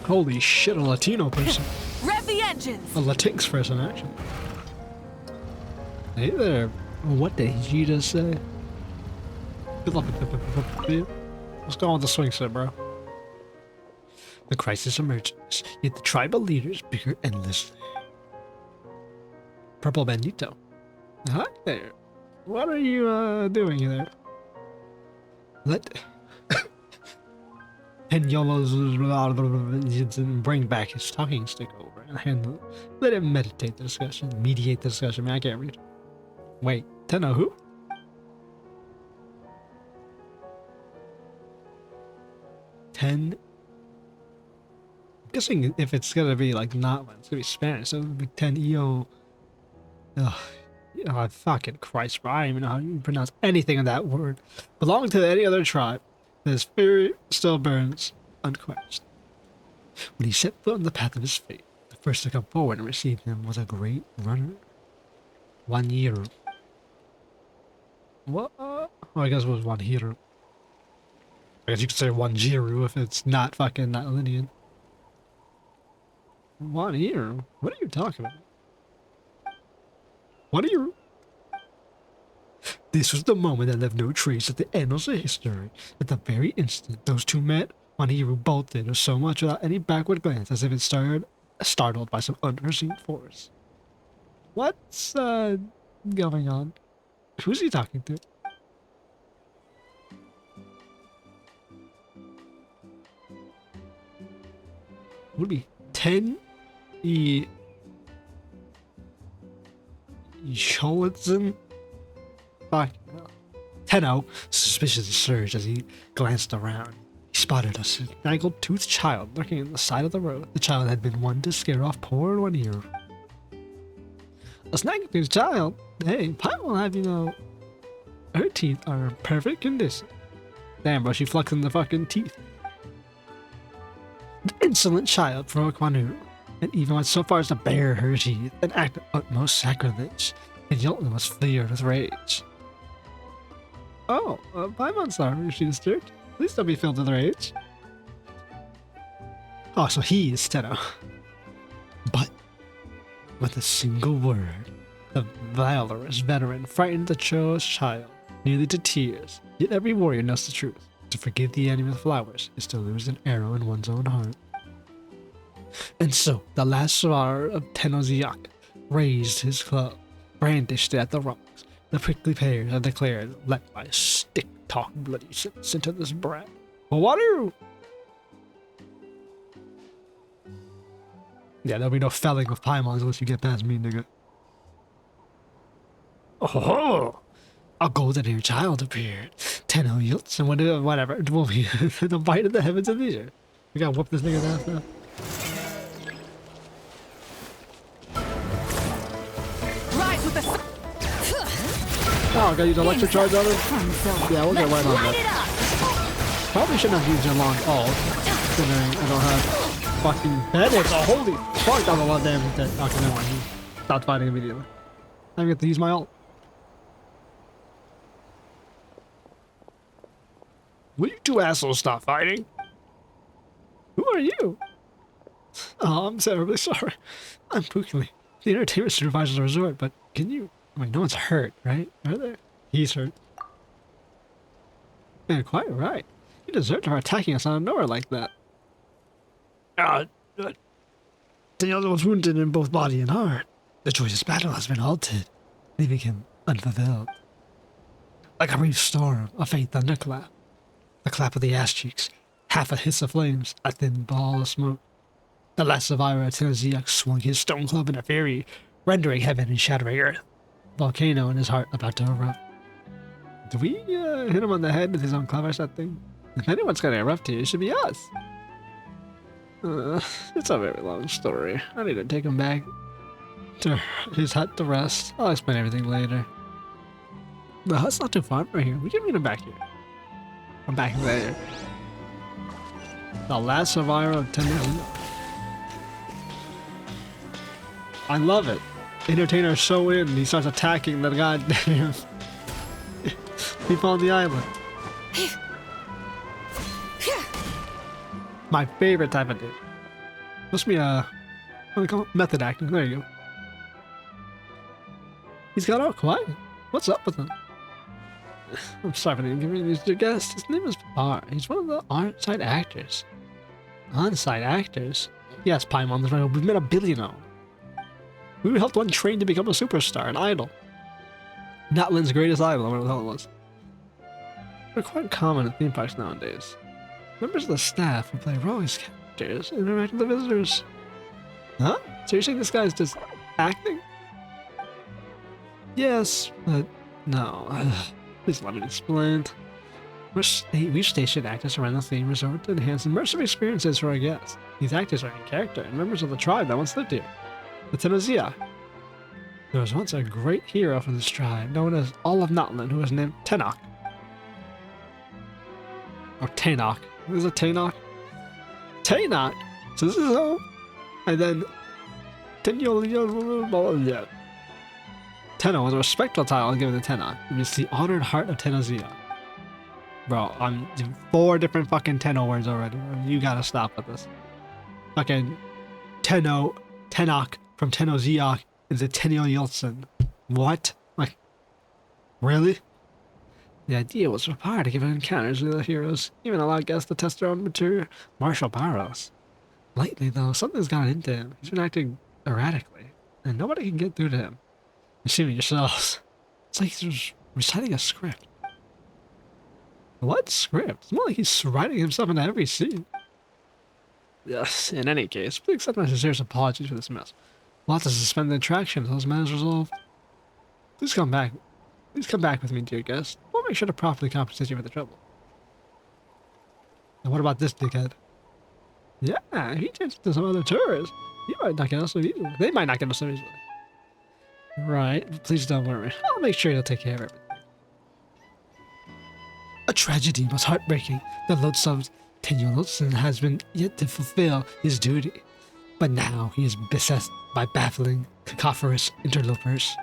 Holy shit, a Latino person. Rev the engines! A Latinx person, actually. Hey there. What did he just say? Good luck. What's going on with the swing set, bro? The crisis emerges, yet the tribal leaders bicker endlessly. Purple Bandito. Hi there. What are you doing there? Let Peñolo's bring back his talking stick over and handle it. Let him mediate the discussion. Man, I can't read. Wait, Tenno who? I'm guessing if it's gonna be like NATLAN, it's gonna be Spanish, so it would be 10 EO. Ugh. Oh, fucking Christ, bro. I don't even know how you pronounce anything in that word. Belonging to any other tribe, his fury still burns unquenched. When he set foot on the path of his fate, the first to come forward and receive him was a great runner. 1 year. What? Oh, I guess it was 1 year. I guess you could say 1 Jiru if it's not fucking not linear. 1 year? What are you talking about? What are you? This was the moment that left no trace of the annals of history. At the very instant those two met, Maniru bolted with so much without any backward glance as if it startled by some unforeseen force. What's going on? Who's he talking to? Would be 10 Cholitzin? Fuck. Tenno suspiciously surged as he glanced around. He spotted a snaggle-toothed child lurking in the side of the road. The child had been one to scare off poor 1 year. A snaggle-toothed child? Hey, Pi will have you know, her teeth are in perfect condition. Damn, bro, she flexing the fucking teeth. The insolent child provoked Manu, and even went so far as to bare her teeth, an act of utmost sacrilege, and Yolton was fleered with rage. Oh, Paimon's sorry if she disturbed. Please don't be filled with rage. Oh, so he is Tenno. But, with a single word, the valorous veteran frightened the Cho's child, nearly to tears. Yet every warrior knows the truth. To forgive the enemy with flowers is to lose an arrow in one's own heart. And so, the last survivor of Tenochtzitoc raised his club, brandished it at the rocks. The prickly pears had declared, "Let my stick talk bloody sense into this brat." Well, what are you? Yeah, there'll be no felling of Paimons unless you get past me, nigga. Oh! A golden-haired child appeared. Tenno yields and whatever. It will be the bite of the heavens of the earth. We gotta whoop this nigga's ass now. Rise with the Oh, I gotta use electric charge on it? Yeah, we'll get right on that. Probably shouldn't have used a long ult, considering I don't have fucking bandits. Oh, holy fuck, that was a lot of damage there. Okay, never mind. He stopped fighting immediately. I get to use my ult. Will you two assholes stop fighting? Who are you? Oh, I'm terribly sorry. I'm Pukili, the entertainment supervisor of the resort, but can you... I mean, no one's hurt, right? Are there? He's hurt. Yeah, quite right. You deserve for attacking us out of nowhere like that. Daniel was wounded in both body and heart. The joyous battle has been halted, leaving him unfulfilled. Like a brief storm, a faint thunderclap. The clap of the ass cheeks, half a hiss of flames, a thin ball of smoke. The last survivor of Tenochtzitoc swung his stone club in a fury, rendering heaven and shattering earth. Volcano in his heart about to erupt. Do we hit him on the head with his own club or something? If anyone's gonna erupt here, it should be us. It's a very long story. I need to take him back to his hut to rest. I'll explain everything later. The hut's not too far from here. We can meet him back here. I'm back there. The last survivor of Tenochtzitoc. I love it. Entertainer so in, he starts attacking the goddamn people on the island. My favorite type of dude. Must be what do they call it? Method acting. There you go. He's got all quiet. What's up with him? I'm sorry for the inconvenience to your guest. His name is Bar. He's one of the on-site actors. On-site actors? Yes, Paimon, that's right. We've met 1 billion of them. We helped one train to become a superstar, an idol. NATLAN's greatest idol, whatever the hell it was. They're quite common at theme parks nowadays. Members of the staff who play Rose characters interact with the visitors. Huh? So you're saying this guy's just acting? Yes, but no. Please let me explain. We've stationed actors around the theme resort to enhance immersive experiences for our guests. These actors are in character and members of the tribe that once lived here, the Tenochtzitoc. There was once a great hero from this tribe, known as all of Natlan, who was named Tenoch. Or Tenoch. Is it Tenoch? Tenoch! So this is home. And then Tenno was a respectful title given to Tenoch. It means the honored heart of Tenochtzitoc. Bro, I'm 4 different fucking Tenno words already. You gotta stop with this. Fucking Tenoch from Tenochtzitoc is a Tenochtzitoc. What? Like, really? The idea was for Pyre to give encounters with the heroes, even allow guests to test their own material martial powers. Lately, though, something's gotten into him. He's been acting erratically, and nobody can get through to him. You've seen it yourselves. It's like he's reciting a script. What script? It's more like he's writing himself into every scene. Yes, in any case, please accept my sincerest apologies for this mess. We'll have to suspend the attraction until this matter is resolved. Please come back. Please come back with me, dear guest. We'll make sure to properly compensate you for the trouble. And what about this dickhead? Yeah, if he turns into some other tourist, he might not get us so easily. They might not get us so easily. Right, please don't worry. I'll make sure he'll take care of everything. A tragedy was heartbreaking. The loathsome Tenochtzitoc has been yet to fulfill his duty. But now he is beset by baffling, cacophonous interlopers.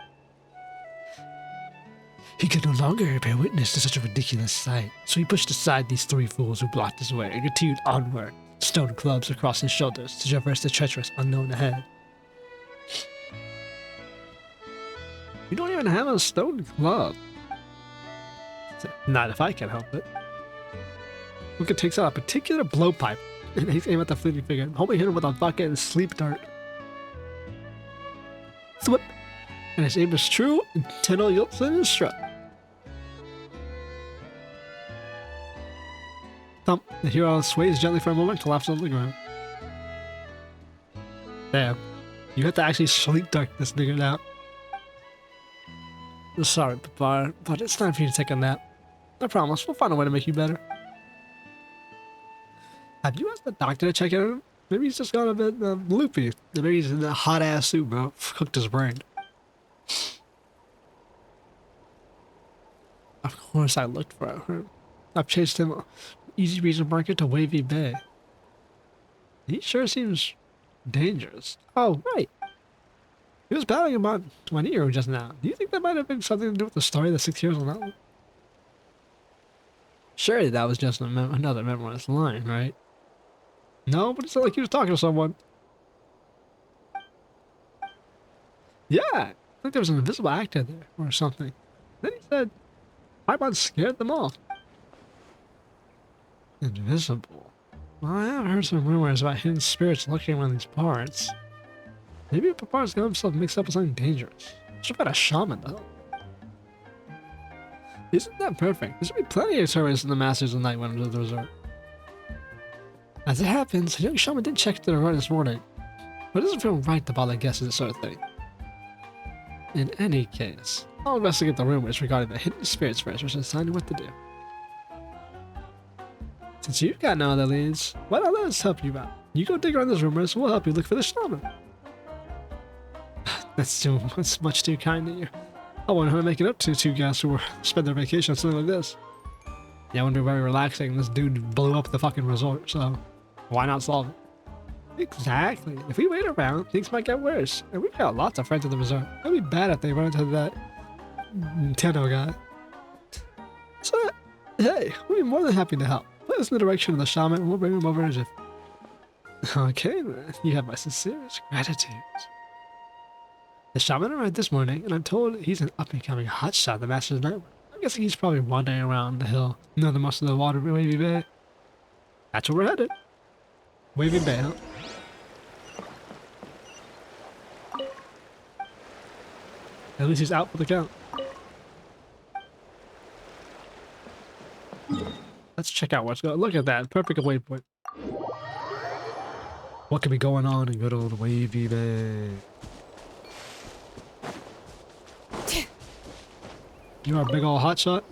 He could no longer bear witness to such a ridiculous sight, so he pushed aside these 3 fools who blocked his way and continued onward, stone clubs across his shoulders to traverse the treacherous unknown ahead. You don't even have a stone club. Not if I can help it. Luca takes out a particular blowpipe and aims at the fleeting figure. Homie hit him with a fucking sleep dart. Thwip! And his aim is true, and Tenochtzitoc is struck. Thump. The hero sways gently for a moment, collapses on the ground. Damn. You have to actually sleep dart this nigga now. Sorry, Papa, but it's time for you to take a nap. I promise, we'll find a way to make you better. Have you asked the doctor to check in on him? Maybe he's just gone a bit loopy. Maybe he's in that hot-ass soup, bro. Cooked his brain. Of course I looked for him. I've chased him from Easy Reason Market to Wavey Bay. He sure seems dangerous. Oh, right. He was battling about 20 euros just now. Do you think that might have been something to do with the story of the 6 years on that one? Surely that was just another memorized line, right? No, but it's not like he was talking to someone. Yeah, I think there was an invisible actor there or something. Then he said, Paimon scared them off. Invisible? Well, I have heard some rumors about hidden spirits lurking around these parts. Maybe Papar's got himself mixed up with something dangerous. Should have had a shaman, though. Isn't that perfect? There should be plenty of tourists in the Masters of Night when I'm to the resort. As it happens, a young shaman did check to the resort this morning, but it doesn't feel right to bother guests with this sort of thing. In any case, I'll investigate the rumors regarding the hidden spirits first, which is deciding what to do. Since you've got no other leads, why not let us help you out? You go dig around those rumors, we'll help you look for the shaman. That's much too kind of you. I wonder who I'm making up to 2 guests who spend their vacation on something like this. Yeah, it wouldn't be very relaxing. This dude blew up the fucking resort, so why not solve it? Exactly. If we wait around, things might get worse. And we've got lots of friends at the resort. It'd be bad if they run into that Nintendo guy. So, hey, we'd be more than happy to help. Put us in the direction of the shaman and we'll bring him over as if. Okay, then. You have my sincerest gratitude. The shaman arrived this morning, and I'm told he's an up-and-coming hotshot of the Master's Network. I'm guessing he's probably wandering around the hill, near the most of the water in Wavey Bay. That's where we're headed. Wavy Bay, huh? At least he's out for the count. Let's check out what's going on. Look at that. Perfect waypoint. What could be going on in good old Wavy Bay? You are a big old hotshot?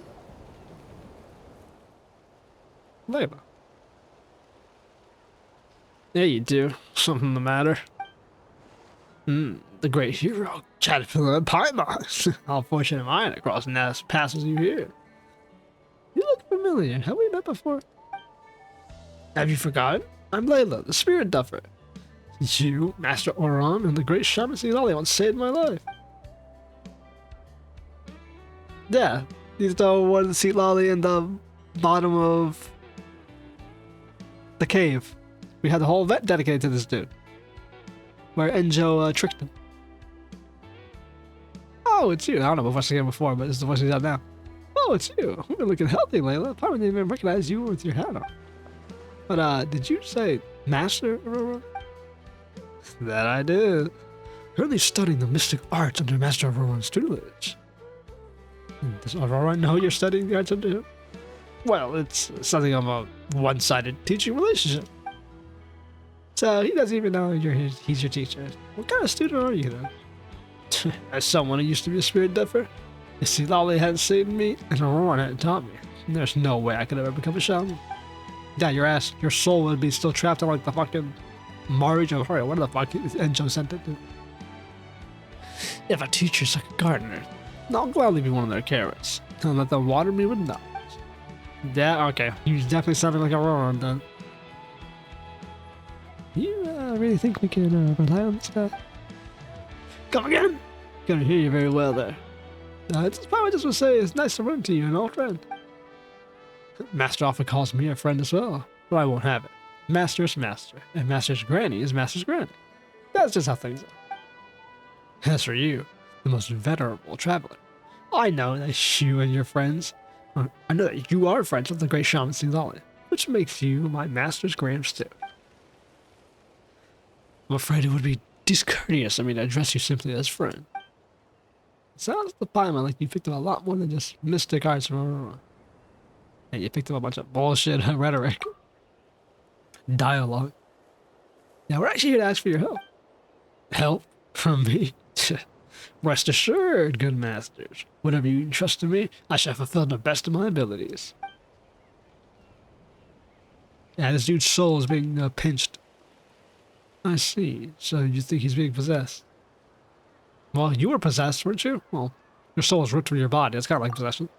Layla. Yeah, you do. Something the matter. The great hero, Catapilamila. How fortunate am I to cross paths with you here? You look familiar. Have we met before? Have you forgotten? I'm Layla, the spirit duffer. You, Master Oron, and the great shaman citlali once saved my life. Yeah, he's the one citlali in the bottom of the cave. We had the whole event dedicated to this dude. Where ENJOU tricked him. Oh, it's you. I don't know if I've watched the game before, but this is the voice he's out now. Oh, it's you. You're looking healthy, Layla. Probably didn't even recognize you with your hat on. But, did you say Master Aurora? That I did. Currently studying the mystic arts under Master Aurora's tutelage. Does Aurora know you're studying the arts under him? Well, it's something of a one-sided teaching relationship. So he doesn't even know he's your teacher. What kind of student are you then? As someone who used to be a spirit duffer, if citlali hadn't saved me and Aurora hadn't taught me, there's no way I could ever become a shaman. Yeah, your soul would be still trapped in like the fucking MARE JIVARI. What the fuck is ENJOU sent it to? If a teacher's like a gardener, I'll gladly be one of their carrots. And let them water me with knowledge. Yeah, okay. You definitely sounded like Aurora then. You really think we can rely on this guy? Come again? Couldn't hear you very well there. It's probably just to say it's nice to run to you, an old friend. Master often calls me a friend as well, but I won't have it. Master is master, and Master's granny is Master's granny. That's just how things are. As for you, the most venerable traveler, I know that you and your friends, I know that you are friends with the great shaman citlali, which makes you my Master's gramps too. I'm afraid it would be discourteous of me to address you simply as friend. It sounds to Paimon like you picked up a lot more than just mystic arts from Aurora. And you picked up a bunch of bullshit rhetoric. Dialogue. Now we're actually here to ask for your help. Help? From me? Rest assured, good masters. Whatever you entrust to me, I shall fulfill to the best of my abilities. Yeah, this dude's soul is being pinched. I see. So you think he's being possessed? Well, you were possessed, weren't you? Well, your soul is ripped from your body. It's kind of like possession.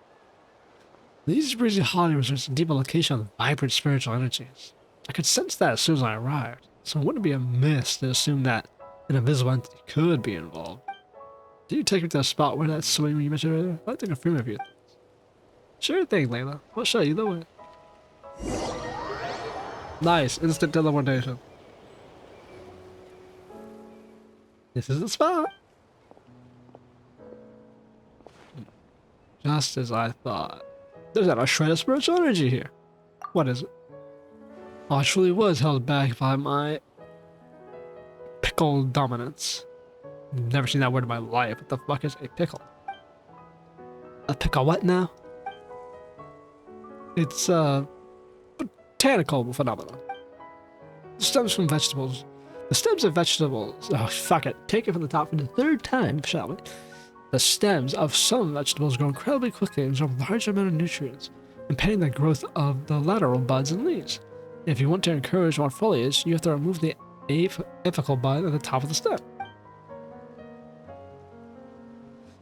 These breezy holiday resorts a deep location of vibrant spiritual energies. I could sense that as soon as I arrived, so it wouldn't be amiss to assume that an invisible entity could be involved. Did you take me to the spot where that swing you mentioned earlier? I'd like to confirm a few things. Sure thing, Layla. I'll show you the way. Nice, instant teleportation. This is the spot. Just as I thought. There's not a shred of spiritual energy here. What is it? Oh, it truly was held back by my pickle dominance. Never seen that word in my life. What the fuck is a pickle? A pickle what now? It's a botanical phenomenon. It stems from vegetables. The stems of vegetables. Oh, fuck it. Take it from the top for the third time, shall we? The stems of some vegetables grow incredibly quickly and absorb large amount of nutrients, impeding the growth of the lateral buds and leaves. If you want to encourage more foliage, you have to remove the apical bud at the top of the stem.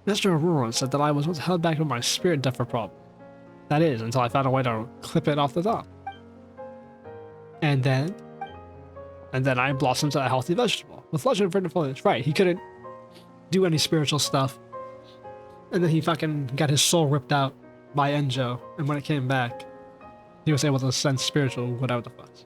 Master Aurora said that I was once held back by my spirit duffer problem. That is, until I found a way to clip it off the top. And then I blossomed to a healthy vegetable with lush and verdant foliage. Right, he couldn't do any spiritual stuff. And then he fucking got his soul ripped out by ENJOU, and when it came back, he was able to sense spiritual without the fuss.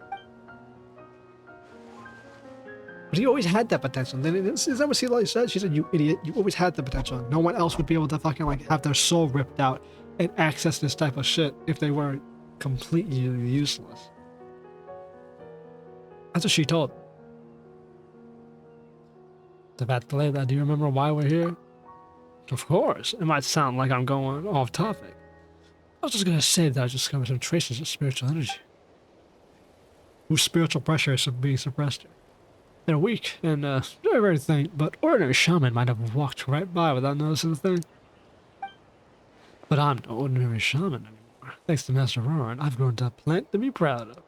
But he always had that potential. Then is that what citlali said? She said, "You idiot! You always had the potential. No one else would be able to fucking like have their soul ripped out and access this type of shit if they were completely useless." That's what she told. Layla, do you remember why we're here? Of course. It might sound like I'm going off topic. I was just gonna say that I discovered some traces of spiritual energy, whose spiritual pressure is being suppressed here. They're weak and very, very faint, but ordinary shaman might have walked right by without noticing the thing. But I'm no ordinary shaman anymore. Thanks to Master Roran, I've grown to a plant to be proud of.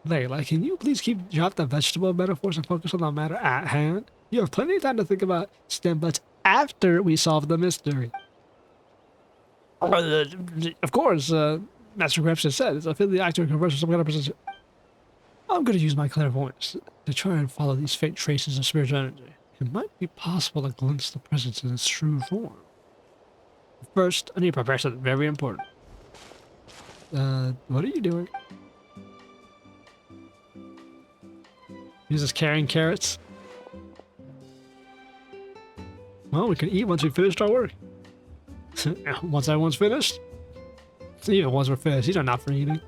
Layla, can you please drop the vegetable metaphors and focus on the matter at hand? You have plenty of time to think about stem buds after we solve the mystery. Of course, Master Gramps just said it's a fiddly actor in conversion some kind of position. I'm going to use my clairvoyance to try and follow these faint traces of spiritual energy. It might be possible to glimpse the presence in its true form. First, I need to prepare something very important. What are you doing? He's just carrying carrots. Well, we can eat once we finished our work. Once everyone's finished? Even once we're finished, these are not for eating.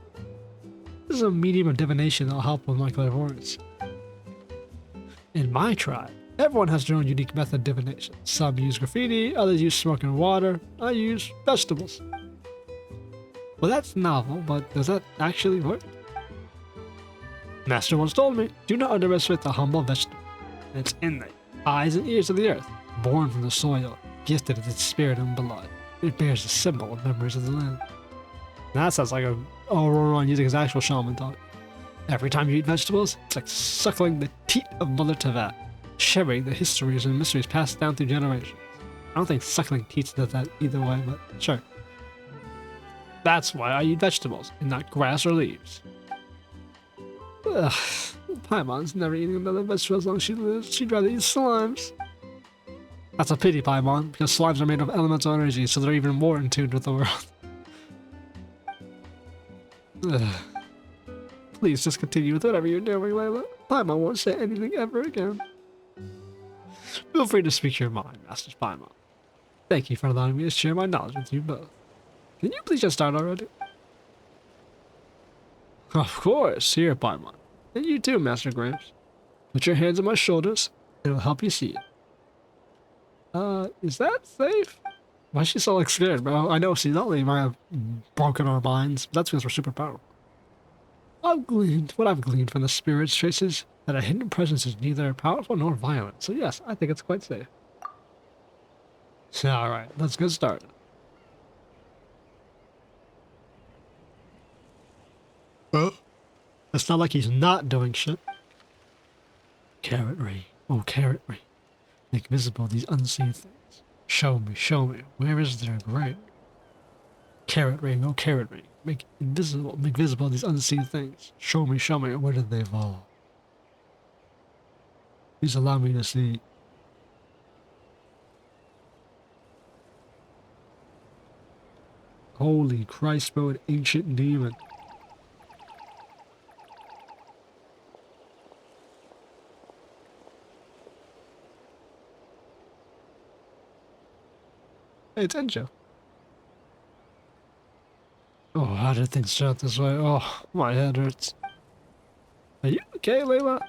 This is a medium of divination that'll help with my clairvoyance. In my tribe, everyone has their own unique method of divination. Some use graffiti, others use smoke and water. I use vegetables. Well, that's novel, but does that actually work? Master once told me, do not underestimate the humble vegetable. It's in the eyes and ears of the earth, born from the soil, gifted with its spirit and blood. It bears the symbol of memories of the land. That sounds like a Roran using his actual shaman talk. Every time you eat vegetables, it's like suckling the teat of Mother Tevat, sharing the histories and mysteries passed down through generations. I don't think suckling teats does that either way, but sure. That's why I eat vegetables, and not grass or leaves. Ugh, Paimon's never eating another vegetable as long as she lives. She'd rather eat slimes. That's a pity, Paimon, because slimes are made of elemental energy, so they're even more in tune with the world. Ugh. Please just continue with whatever you're doing, Layla. Paimon won't say anything ever again. Feel free to speak your mind, Master Paimon. Thank you for allowing me to share my knowledge with you both. Can you please just start already? Of course, here, Paimon. And you too, Master Gramps. Put your hands on my shoulders, and it'll help you see it. Is that safe? Why is she so, like, scared, bro? I know citlali might have broken our minds, but that's because we're super powerful. I've gleaned from the spirit's traces that a hidden presence is neither powerful nor violent, so yes, I think it's quite safe. Alright, let's get started. It's not like he's not doing shit. Carrot ray, oh carrot ray. Make visible these unseen things. Show me, where is their grain? Carrot ray, oh carrot ray. Make visible these unseen things. Show me, where did they fall? Please allow me to see. Holy Christ, bro, an ancient demon. Hey, it's ENJOU. Oh, how did things start this way? Oh, my head hurts. Are you okay, Layla?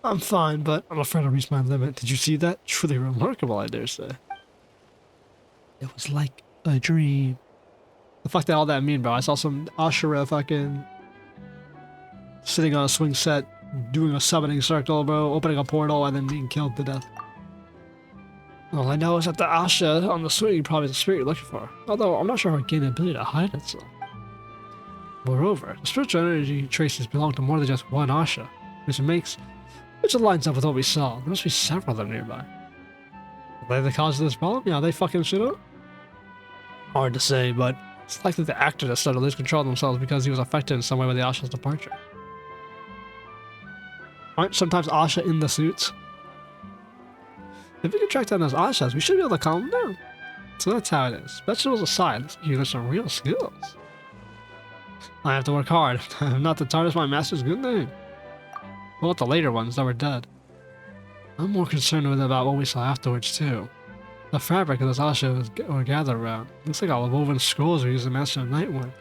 I'm fine, but I'm afraid I reached my limit. Did you see that? Truly remarkable, I dare say. It was like a dream. The fuck did all that mean, bro? I saw some Ashura fucking sitting on a swing set, doing a summoning circle, bro, opening a portal, and then being killed to death. All I know is that the Asha on the swing probably is the spirit you're looking for, although I'm not sure how it gained the ability to hide itself. Moreover, the spiritual energy traces belong to more than just one Asha, which lines up with what we saw. There must be several of them nearby. Are they the cause of this problem? Yeah, they fucking shit up? Hard to say, but it's likely the actor that started to lose control of themselves because he was affected in some way by the Asha's departure. Aren't sometimes Asha in the suits? If we can track down those Ashas, we should be able to calm them down. So that's how it is. Vegetables aside, you have some real skills. I have to work hard, not to tarnish my master's good name. What about the later ones that were dead? I'm more concerned with about what we saw afterwards, too. The fabric of this Asha were gathered around. Looks like all the woven scrolls were used to master Nightwind.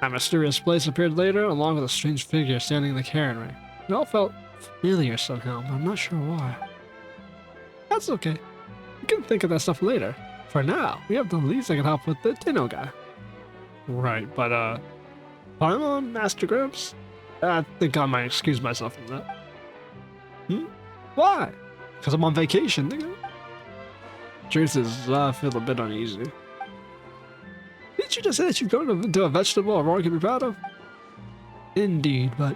That mysterious place appeared later, along with a strange figure standing in the Karen ring. It all felt familiar somehow, but I'm not sure why. That's okay. We can think of that stuff later. For now, we have the least that can help with the Tenno guy. Right, but Paimon, Master Gramps? I think I might excuse myself from that. Why? Because I'm on vacation, nigga. Truth is, I feel a bit uneasy. Didn't you just say that you're going to a vegetable Aurora can be proud of? Indeed, but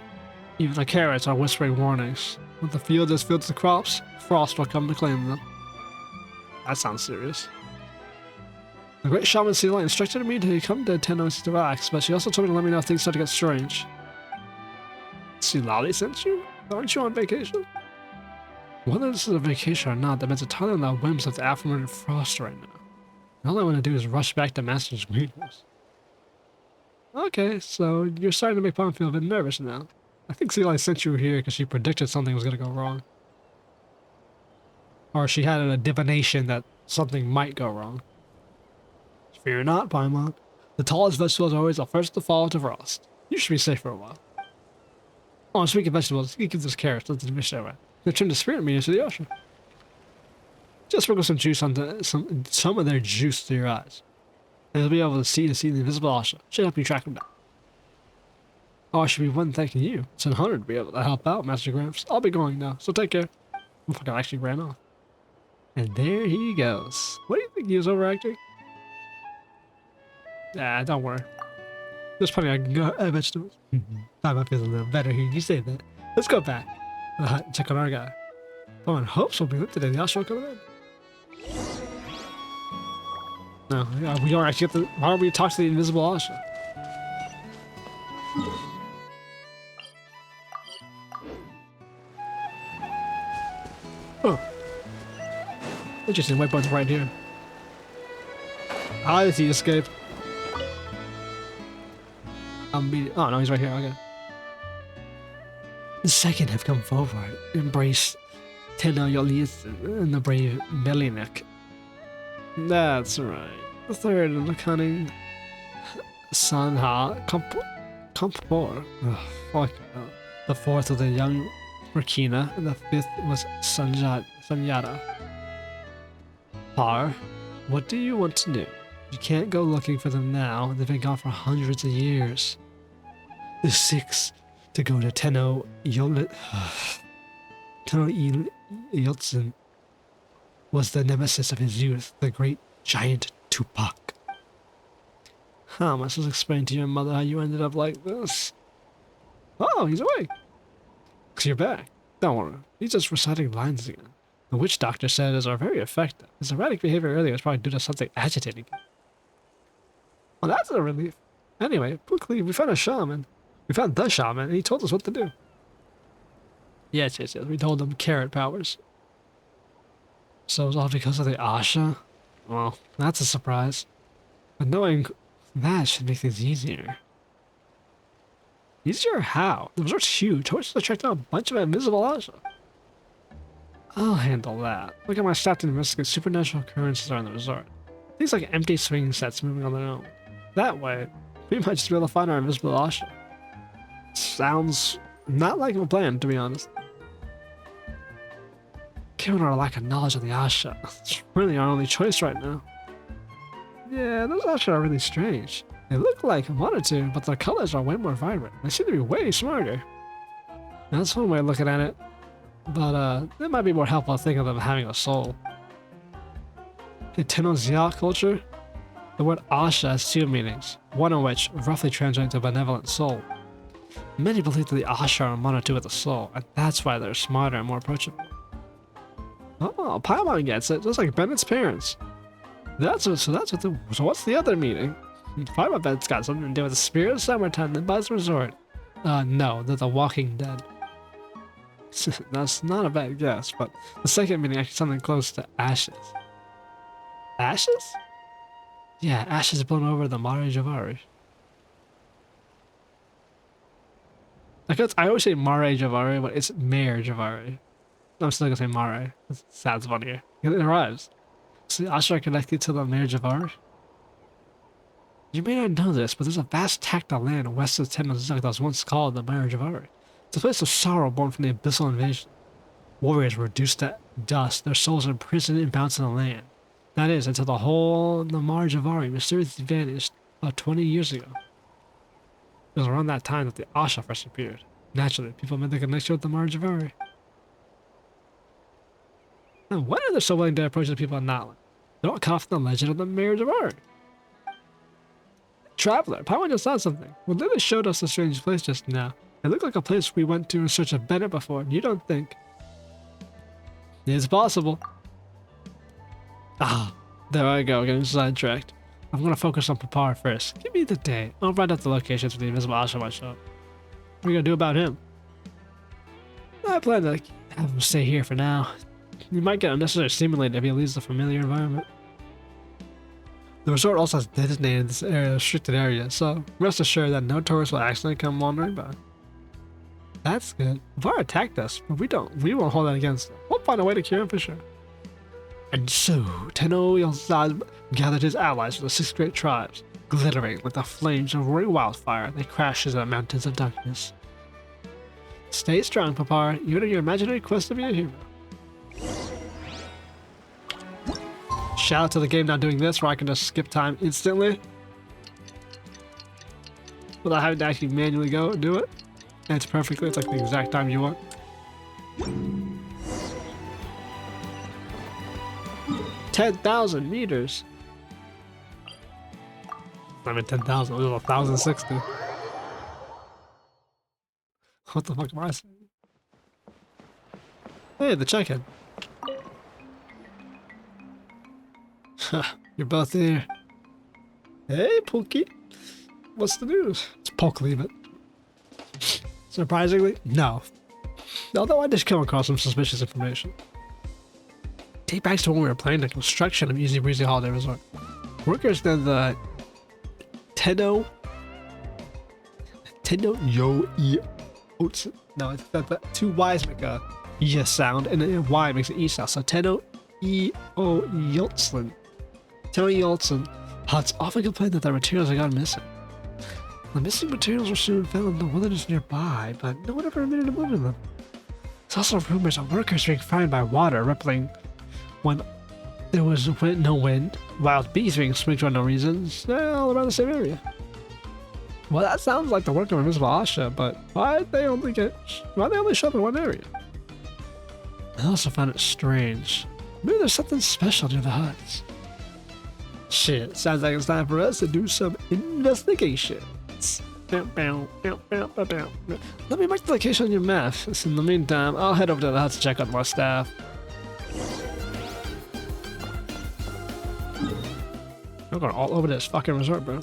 even the carrots are whispering warnings. When the field is filled with crops, frost will come to claim them. That sounds serious. The great shaman citlali instructed me to come to Tenochtzitoc, but she also told me to let me know if things start to get strange. Citlali sent you? Aren't you on vacation? Whether this is a vacation or not, depends entirely on the whims of the aforementioned frost right now. And all I want to do is rush back to Master's greenhouse. Okay, so you're starting to make Paimon feel a bit nervous now. I think Citlali sent you here because she predicted something was going to go wrong. Or she had a divination that something might go wrong. Fear not, Paimon. The tallest vegetables are always the first to fall to frost. You should be safe for a while. Oh, speaking of vegetables, you give this carrots, let the fish that way. They turn the spirit meteors to the ocean. Just sprinkle some juice onto some of their juice to your eyes. And you'll be able to see the invisible Asha. Should help you track them down. Oh, I should be one thanking you. It's an honor to be able to help out, Master Gramps. I'll be going now, so take care. I fucking actually ran off. And there he goes. What do you think he was overacting? Ah, don't worry. There's plenty of vegetables. I might feel a little better here. You say that. Let's go back. Check on our guy. Paimon hopes will be lifted and the Asha will come in. No, we don't actually have to. Why don't we talk to the invisible Asha? Oh. Interesting, waypoint's right here. Ah, he escaped. Oh no, he's right here, okay. The second have come forward, embraced Tenochtzitoc and the brave Melinek. That's right. The third and the cunning Sanha Kompor. Fuck. The fourth was the young Rakina, and the fifth was Sanyata. Par, what do you want to do? You can't go looking for them now. They've been gone for hundreds of years. The sixth to go to Tenochtzitoc was the nemesis of his youth, the great giant Tupac. How am I supposed to explain to your mother how you ended up like this? Oh, he's awake. 'Cause you're back. Don't worry. He's just reciting lines again. The witch doctor said it are very effective. His erratic behavior earlier was probably due to something agitating him. Well, that's a relief. Anyway, quickly, we found a shaman. We found the shaman, and he told us what to do. Yes. We told him carrot powers. So it's all because of the Asha? Well, that's a surprise. But knowing that should make things easier. Easier how? The resort's huge. How to track down a bunch of invisible Asha? I'll handle that. Look at my staff to investigate supernatural occurrences around the resort. Things like empty swing sets moving on their own. That way, we might just be able to find our invisible Asha. Sounds not like a plan, to be honest. Given our lack of knowledge of the Asha, it's really our only choice right now. Yeah, those Asha are really strange. They look like one or two, but their colors are way more vibrant. They seem to be way smarter. Now, that's one way of looking at it. But, it might be more helpful to think of them having a soul. In Tenochtzitoc culture, the word Asha has two meanings, one of which roughly translates to benevolent soul. Many believe that the Asha are one or two with a soul, and that's why they're smarter and more approachable. Oh, Paimon gets it, just like Bennett's parents. So what's the other meaning? Paimon bet's got something to do with the spirit of summertime that buys the resort. No, they're the Walking Dead. That's not a bad guess, but the second meaning actually something close to ashes. Ashes? Yeah, ashes blown over the MARE JIVARI. I always say MARE JIVARI, but it's MARE JIVARI. I'm still gonna say MARE. It sounds funnier. It rhymes. So the Asha are connected to the MARE JIVARI. You may not know this, but there's a vast tactile land west of Tenochtzitoc that was once called the MARE JIVARI. It's a place of sorrow born from the abyssal invasion. Warriors were reduced to dust, their souls imprisoned and bound to the land. That is, until the MARE JIVARI mysteriously vanished about 20 years ago. It was around that time that the Asha first appeared. Naturally, people made the connection with the MARE JIVARI. Now, why are they so willing to approach the people in NATLAN? They don't cut off the legend of the MARE JIVARI. Traveler, Paimon just saw something. When Lily showed us a strange place just now, it looked like a place we went to in search of Bennett before. You don't think? It's possible. Ah, there I go, getting sidetracked. I'm gonna focus on Papar first. Give me the day. I'll write out the locations for the invisible Asha might show up. What are you gonna do about him? I plan to have him stay here for now. You might get unnecessarily stimulated if he leaves the familiar environment. The resort also has designated this area a restricted area, so rest assured that no tourists will accidentally come wandering by. That's good. Var attacked us, but we won't hold that against them. We'll find a way to cure him for sure. And so, Tenochtzitoc gathered his allies from the 6 great tribes. Glittering like the flames of roaring wildfire, they crashed into the mountains of darkness. Stay strong, Papar. You're on your imaginary quest to be a hero. Shout out to the game not doing this, where I can just skip time instantly without having to actually manually go and do it. And it's perfectly, it's like the exact time you want. 10,000 meters. I mean 10,000, it was 1,060. What the fuck am I saying? Hey, the check-in. You're both here. Hey, Pookie. What's the news? It's Poke, leave it. Surprisingly, no. Although I just came across some suspicious information. Date back to when we were planning the construction of Easy Breezy Holiday Resort. Workers in the Tenochtzitoc. No, it's that two Y's make a E sound, and a Y makes an E sound. So Tenochtzitoc. It's often complained that their materials have gone missing. The missing materials were soon found in the wilderness nearby, but no one ever admitted to moving them. There's also rumors of workers being found by water rippling when there was no wind, wild bees being spooked for no reasons, all around the same area. Well, that sounds like the work of Invisible Asha, but why'd they only show up in one area? I also found it strange. Maybe there's something special near the huts. Shit, sounds like it's time for us to do some investigations. Let me mark the location on your map. In the meantime, I'll head over to the huts to check out more staff. We're going all over this fucking resort, bro.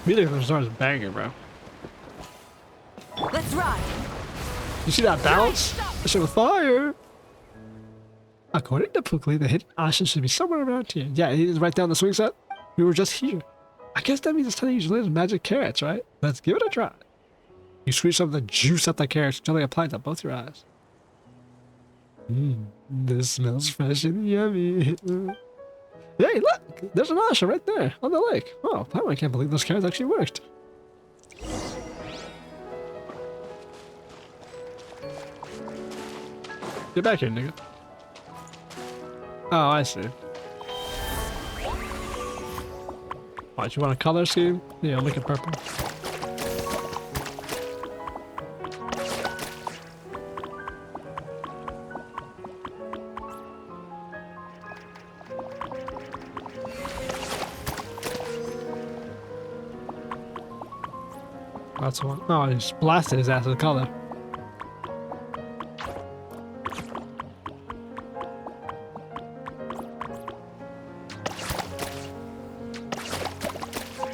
Music in the resort is banging, bro. Let's ride. You see that bounce? That shit with fire. According to Pukli, the hidden Asha should be somewhere around here. Yeah, it is right down the swing set. We were just here. I guess that means it's time to use Liz magic carrots, right? Let's give it a try. You squeeze some of the juice out the carrots until they apply to both your eyes. This smells fresh and yummy. Hey, look! There's an Asha right there on the lake. Oh, I can't believe those carrots actually worked. Get back here, nigga. Oh, I see. What, you want a color scheme? Yeah, I'll make it purple. That's one. Oh, I just blasted his ass with color.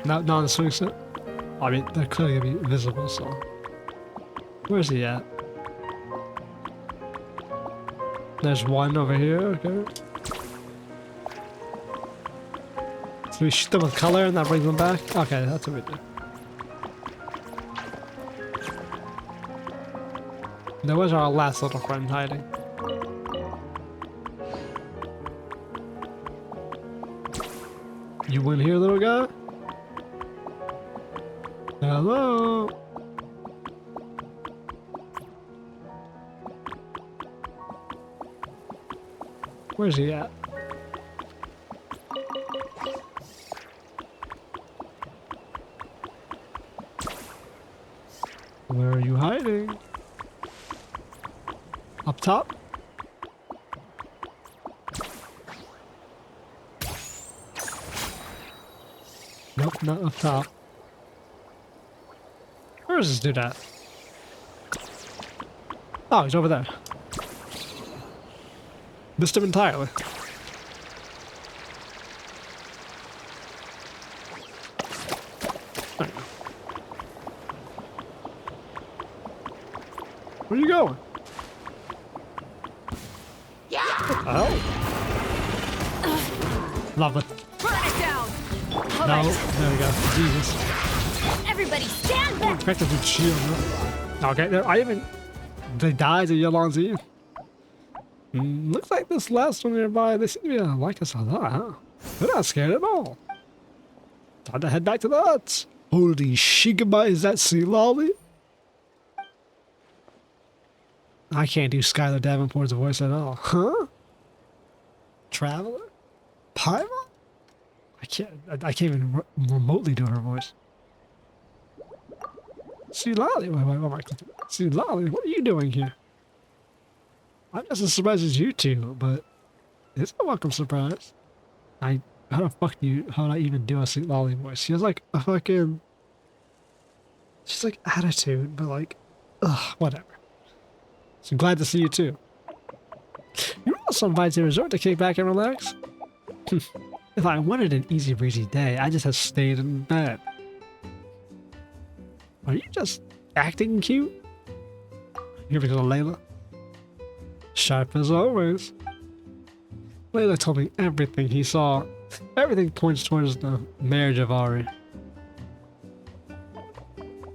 Not on the swing set. I mean, they're clearly gonna be visible, so. Where's he at? There's one over here, okay. So we shoot them with color and that brings them back? Okay, that's what we do. There was our last little friend hiding. You in here, little guy? Hello? Where's he at? Where are you hiding? Up top? Nope, not up top. Where is this dude at? Oh, he's over there. Missed him entirely. There you go. Where are you going? Oh. Love it. Burn it down. All No, right. there we go. Jesus. Everybody stand back. Effective shield, huh? Okay, they died at Yolon's Eve. Looks like this last one nearby, they seem to be like us a lot, huh? They're not scared at all. Time to head back to the huts. Holy shigama, is that citlali? I can't do Skylar Davenport's voice at all. Huh? Traveler? Pyro? I can't even remotely do her voice. Citlali, wait, Citlali, what are you doing here? I'm just as surprised as you two, but it's a welcome surprise. How the fuck how would I even do a citlali voice? She has like a fucking, she's like attitude, but like, ugh, whatever. So I'm glad to see you too. You're also invited to the resort to kick back and relax. If I wanted an easy breezy day, I just have stayed in bed. Are you just acting cute? Here we go, Layla. Sharp as always. Layla told me everything he saw. Everything points towards the MARE JIVARI.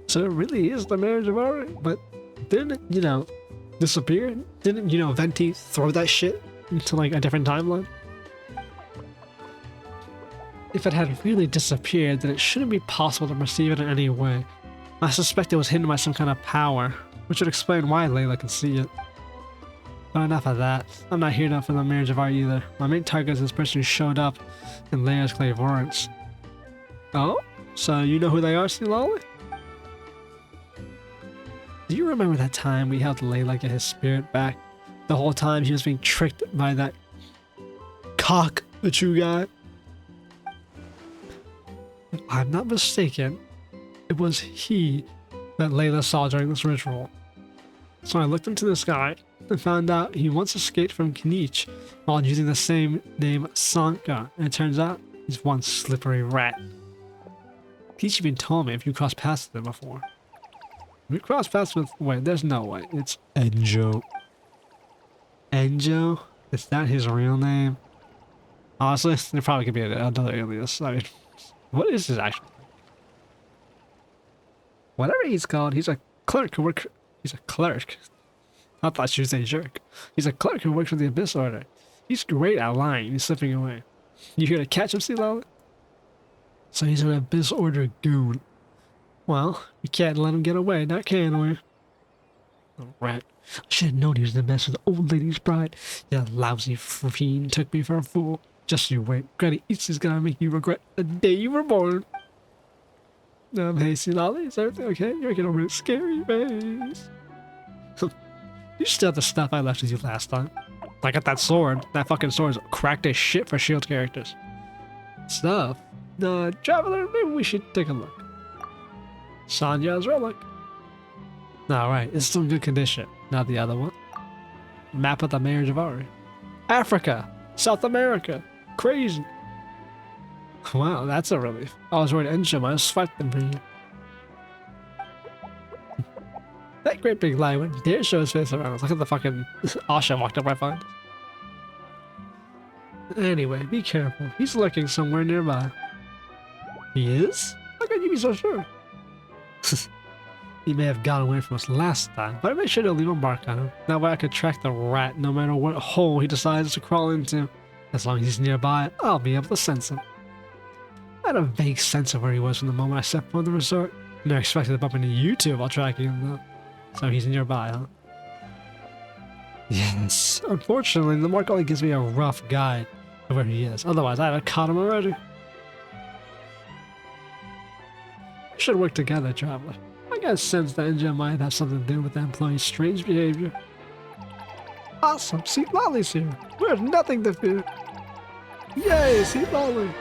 So it really is the MARE JIVARI? But didn't it, disappear? Didn't, Venti throw that shit into like a different timeline? If it had really disappeared, then it shouldn't be possible to perceive it in any way. I suspect it was hidden by some kind of power, which would explain why Layla could see it. But enough of that. I'm not here for the MARE JIVARI either. My main target is this person who showed up in Layla's clairvoyance. Oh? So you know who they are, citlali? Do you remember that time we helped Layla get his spirit back? The whole time he was being tricked by that cock-a-choo guy? If I'm not mistaken, it was he that Layla saw during this ritual. So I looked into the sky and found out he once escaped from Kinich while using the same name Sanka, and it turns out he's one slippery rat. Kinich even told me if you crossed paths with him before. We crossed paths with... Wait, there's no way. It's ENJOU. ENJOU? Is that his real name? Honestly, there probably could be another alias. I mean, what is his actual name? Whatever he's called, he's a clerk who works... He's a clerk. I thought she was a jerk. He's a clerk who works for the Abyss Order. He's great at lying. He's slipping away. You here to catch him, citlali? So he's an Abyss Order goon. Well, we can't let him get away, now can we? Oh, rat. I should have known he was the mess with the old lady's bride. That lousy fiend took me for a fool. Just you wait. Granny Eats is gonna make you regret the day you were born. Hey, citlali, is everything okay? You're making a really scary face. You still have the stuff I left with you last time. I got that sword. That fucking sword's cracked as shit for shield characters. Stuff? Traveler, maybe we should take a look. Sanya's relic. Alright, it's still in good condition. Not the other one. Map of the MARE JIVARI. Africa! South America! Crazy! Wow, that's a relief. I was worried ENJOU might have swiped them for you. That great big lion wouldn't dare show his face around us. Look at the fucking Asha walked up right behind us. Anyway, be careful. He's lurking somewhere nearby. He is? How can you be so sure? He may have gotten away from us last time, but I made sure to leave a mark on him. That way I could track the rat no matter what hole he decides to crawl into. As long as he's nearby, I'll be able to sense him. I had a vague sense of where he was from the moment I stepped from the resort. Never expected to bump into you two while tracking him though. So he's nearby, huh? Yes. Unfortunately, the mark only gives me a rough guide of where he is. Otherwise, I'd have caught him already. We should work together, traveler. I got a sense that ENJOU might have something to do with the employee's strange behavior. Awesome, citlali's here. We have nothing to fear. Yay, citlali.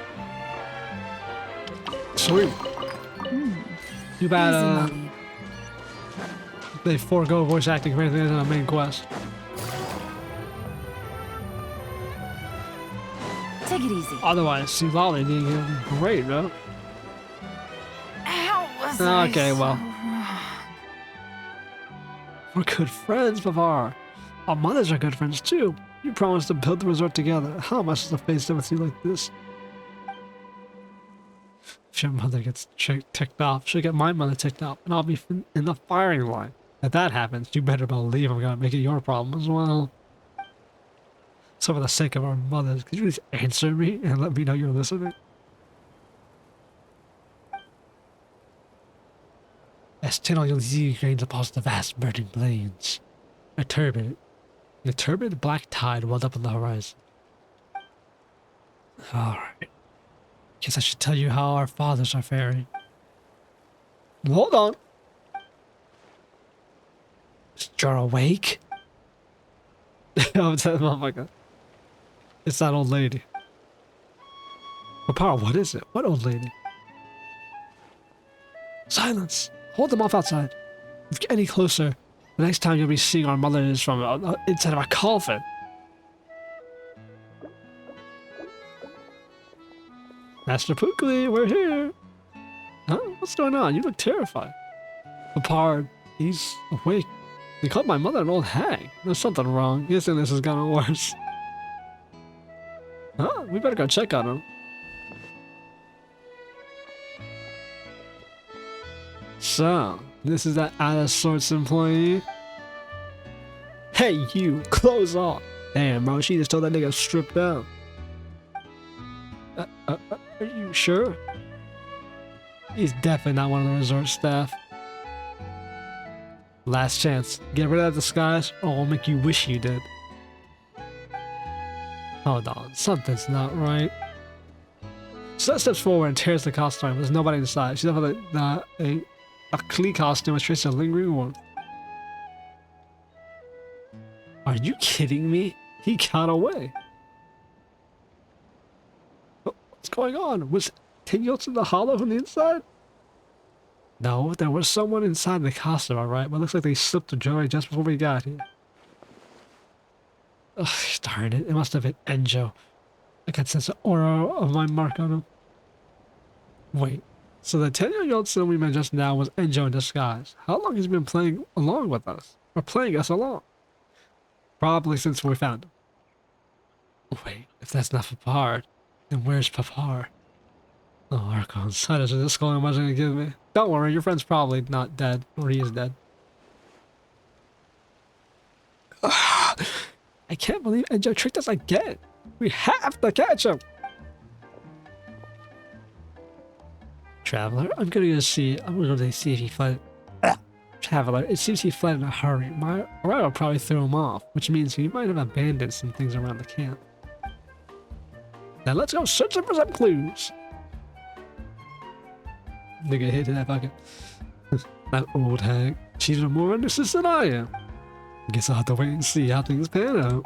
Sweet. Too bad, they forego voice acting for anything in the main quest. Take it easy. Otherwise, citlali didn't get great, no? How was Okay, well. We're good friends, Bavar. Our mothers are good friends too. You promised to build the resort together. How am I supposed to face them with you like this? If your mother gets ticked off, she'll get my mother ticked off, and I'll be in the firing line. If that happens, you better believe I'm gonna make it your problem as well. So for the sake of our mothers, could you please answer me and let me know you're listening? As Tenochtzitoc grains across the vast burning plains, a turbid black tide welled up on the horizon. Alright. Guess I should tell you how our fathers are faring. Hold on. Is Jar awake? Oh, it's that motherfucker. It's that old lady. Papara, what is it? What old lady? Silence! Hold them off outside. If you get any closer, the next time you'll be seeing our mothers from inside of a coffin. Master Pukli, we're here. Huh? What's going on? You look terrified. Papara, he's awake. They called my mother an old hag. There's something wrong. Yes, and this has gotten worse. Huh? We better go check on him. So, this is that out of sorts employee. Hey, you, clothes off. Damn, bro, she just told that nigga to strip down. Are you sure? He's definitely not one of the resort staff. Last chance. Get rid of that disguise, or I'll make you wish you did. Hold on, something's not right. Seth steps forward and tears the costume. There's nobody inside. She's up with a Klee costume with traces of lingering warmth. Are you kidding me? He got away. What's going on? Was Tenochtzitoc in the hollow from the inside? No, there was someone inside the costume, alright, but it looks like they slipped a joy just before we got here. Ugh, darn it. It must have been ENJOU. I can sense the aura of my mark on him. Wait, so the 10-year-old son we met just now was ENJOU in disguise. How long has he been playing along with us? Or playing us along? Probably since we found him. Wait, if that's not Papar, then where's Papar? Oh, Archons, how does this scolding much gonna give me? Don't worry, your friend's probably not dead, or he is dead. I can't believe ENJOU tricked us again. We have to catch him. Traveler, I'm gonna go see if he fled. Traveler, it seems he fled in a hurry. My arrival probably threw him off, which means he might have abandoned some things around the camp. Now let's go searching for some clues. Nigga hit that bucket. That old hag. She's more understanding than I am. Guess I'll have to wait and see how things pan out.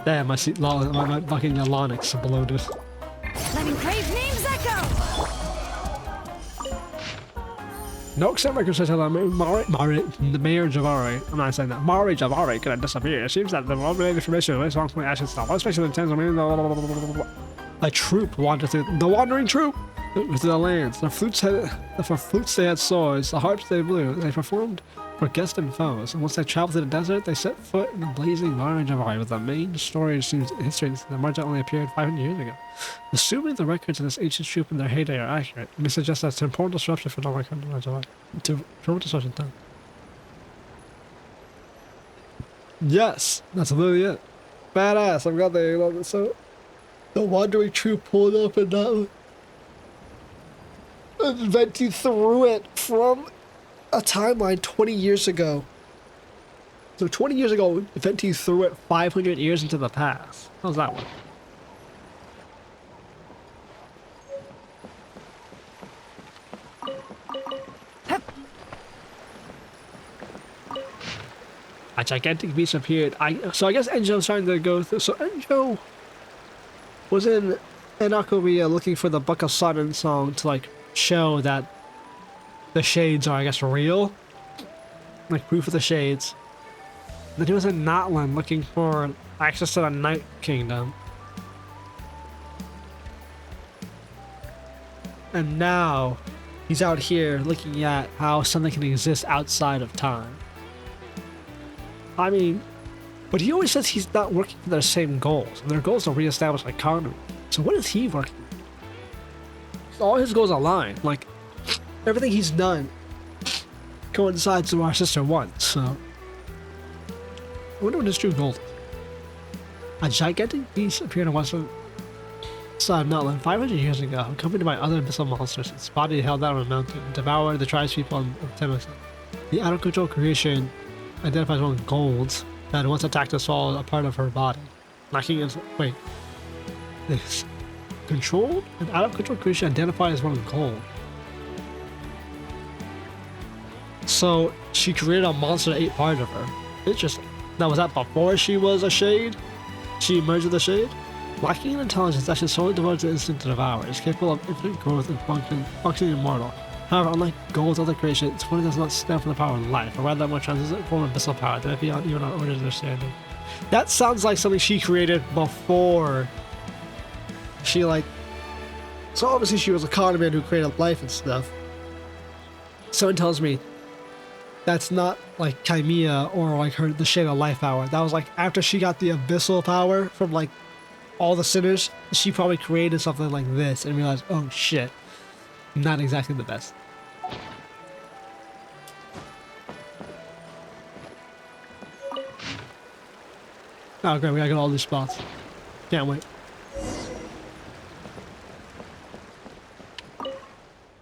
Damn, my fucking Alon exploded. Let engraved names echo! No except records says hello, the Mayor Jivari. I'm not saying that. MARE JIVARI could have disappeared. It seems that the related information is wrong from the action stuff, especially the tens of a troop wandered through the wandering troop through the lands. For flutes they had swords, the harps they blew. They performed for guests and foes, and once they travel to the desert, they set foot in the blazing MARE JIVARI, with the main story history that Marge only appeared 500 years ago. Assuming the records of this ancient troop in their heyday are accurate, it may suggest that temporal disruption for MARE JIVARI. Temporal disruption done. Yes, that's literally it. Badass, I'm glad they love it. So, the wandering troop pulled up and that Venti threw it from a timeline 20 years ago. So 20 years ago, Venti threw it 500 years into the past. How's that one? A gigantic beast appeared. So I guess ENJOU's trying to go through. So ENJOU was in Enokoria looking for the Book of Sudden song to like show that the shades are, I guess, real. Like proof of the shades. Then he was in NATLAN looking for access to the Night Kingdom. And now he's out here looking at how something can exist outside of time. I mean, but he always says he's not working for their same goals. And their goals are re-establish an economy. So what is he working for? All his goals align. Like, everything he's done coincides with our sister wants, so. I wonder what his true goal is. A gigantic beast appeared on western side of NATLAN 500 years ago, accompanied by other abyssal monsters. Its body held out on a mountain, devoured the tribespeople of Tenochtzitoc. The out-of-control creation identifies one gold that once attacked and swallowed a part of her body. Lacking its... wait. This controlled and out-of-control creation identified as one gold. So she created a monster that ate part of her. Interesting. Now was that before she was a shade? She emerged with a shade? Lacking in intelligence that should solely devoted to the instinct to devour, is capable of infinite growth and functioning immortal. However, unlike Gold's other creation, its form does not stem from the power of life, or rather more transcendent form of abyssal power that beyond even our order's understanding. That sounds like something she created before she like... So obviously she was a con man who created life and stuff. Someone tells me that's not like Chimea or like the shade of life power. That was like after she got the abyssal power from like all the sinners, she probably created something like this and realized, oh shit, not exactly the best. Oh great, we gotta get all these spots. Can't wait.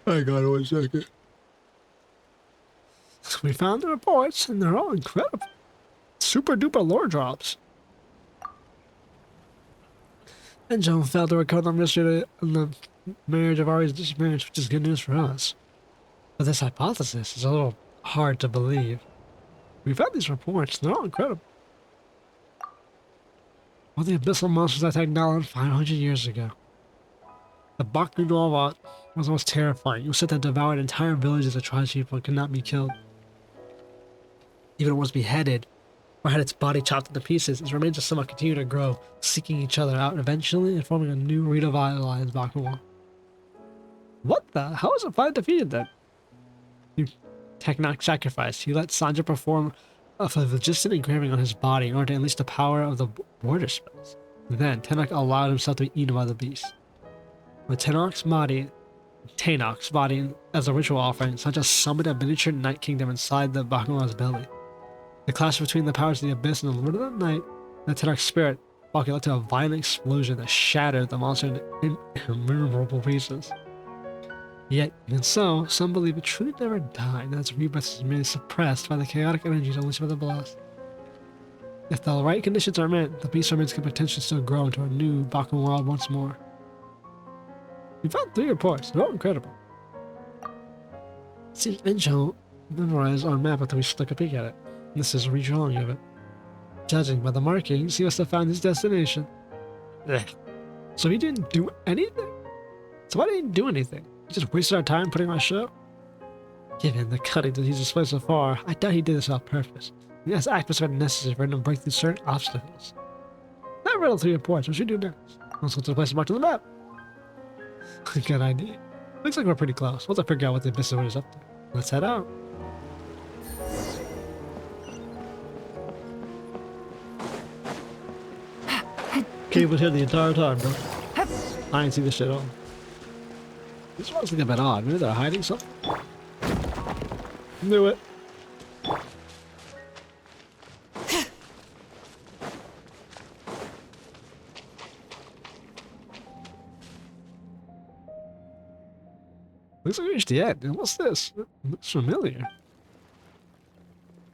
I got it 1 second. We found the reports, and they're all incredible. Super duper lore drops. ENJOU failed to recover the mystery of the MARE JIVARI's disappearance, which is good news for us. But this hypothesis is a little hard to believe. We found these reports, and they're all incredible. All the abyssal monsters attacked NATLAN 500 years ago. The Baku Nova was the most terrifying. It was said to devour entire villages of tribespeople and could not be killed. Even if it was beheaded or had its body chopped into pieces, its remains of somewhat continue to grow, seeking each other out eventually and forming a new revitalized Bakuwa. What the? How was it finally defeated then? Tenoch sacrificed. He let Sanjay perform a phlogiston engraving on his body in order to unleash the power of the border spells. Then Tenoch allowed himself to be eaten by the beast. With Tenoch's body as a ritual offering, Sanjay summoned a miniature Night Kingdom inside the Bakuwa's belly. The clash between the powers of the Abyss and the Lord of the Night and Tenoch's spirit led to a violent explosion that shattered the monster in innumerable pieces. Yet, even so, some believe it truly never died, and that its rebirth is merely suppressed by the chaotic energies unleashed by the blast. If the right conditions are met, the beast remains could potentially still grow into a new Bakuwa world once more. We found 3 reports, they're all incredible. See, ENJOU memorized our map after we took a peek at it. This is a redrawing of it. Judging by the markings, he must have found his destination. Ugh. So he didn't do anything? So why didn't he do anything? He just wasted our time putting on a show? Given the cutting that he's displayed so far, I doubt he did this without purpose. He has act was necessary for him to break through certain obstacles. I read all 3 reports, what should we do next? Let's go to the place marked on the map. Good idea. Looks like we're pretty close. Once I figure out what the abyss is up to, let's head out. Cave was here the entire time, bro. I ain't seen this shit all. This one's looking a bit odd. Maybe they're hiding something? Knew it. Looks like we reached the end. What's this? It looks familiar.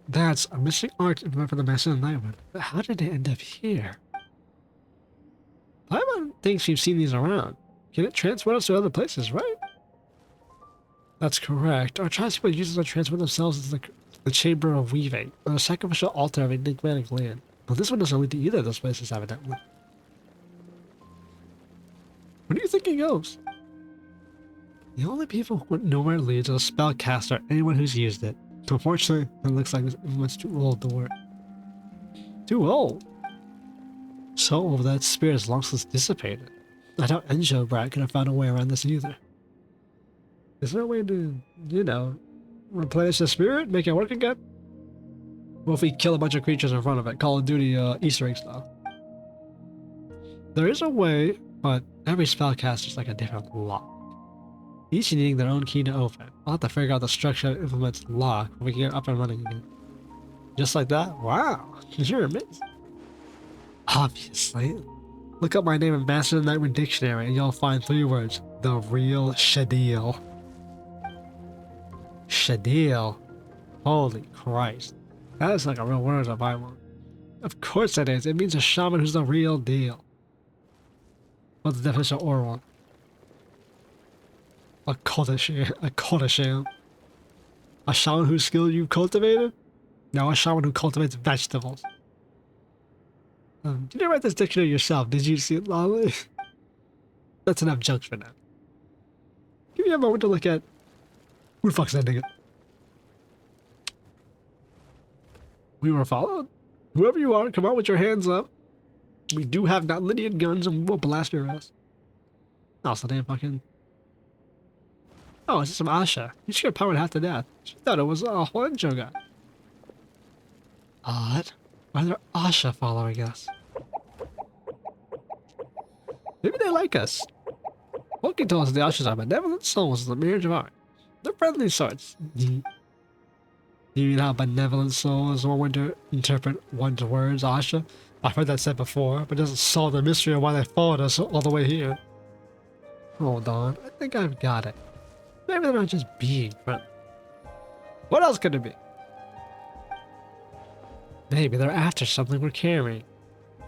That's a missing arch implement for the Master of the Nightwood. But how did it end up here? Paimon thinks you've seen these around. Can it transport us to other places, right? That's correct. Our tribes people use it to transport themselves into the Chamber of Wavey, or a sacrificial altar of enigmatic land. But this one doesn't lead to either of those places, evidently. Where do you think it goes? The only people who know where it leads are the spellcaster, anyone who's used it. Unfortunately, it looks like this implement's too old to work. Too old? So old that spirit has long since dissipated. I doubt ENJOU Brat could have found a way around this either. Is there a way to, you know, replenish the spirit, make it work again? What if we kill a bunch of creatures in front of it, Call of Duty Easter egg style? There is a way, but every spellcaster's like a different lock. Each needing their own key to open. I'll have to figure out the structure of implement's lock when we can get up and running again. Just like that? Wow, you're amazing. Obviously. Look up my name in Master of the Nightwood Dictionary and you'll find 3 words. The real Shadil. Shadil. Holy Christ. That is like a real word if I want. Of course it is. It means a shaman who's the real deal. What's the definition of oral? A cultisham. A shaman whose skill you cultivated? No, a shaman who cultivates vegetables. You didn't write this dictionary yourself, did you, citlali? That's enough jokes for now. Give me a moment to look at who the fuck's sending it. We were followed. Whoever you are, come out with your hands up. We do have NATLAN guns and we'll blast your ass. Oh, so damn fucking... Oh, it's just some Asha. You scared powered half to death. She thought it was a whole ENJOU guy. Odd. Why are there Asha following us? Maybe they like us. Loki told us the Ashas are benevolent souls of the MARE JIVARI. They're friendly sorts. You mean how benevolent soul is one way to interpret one's words, Asha? I've heard that said before, but it doesn't solve the mystery of why they followed us all the way here. Hold on, I think I've got it. Maybe they're not just being friendly. What else could it be? Maybe they're after something we're carrying.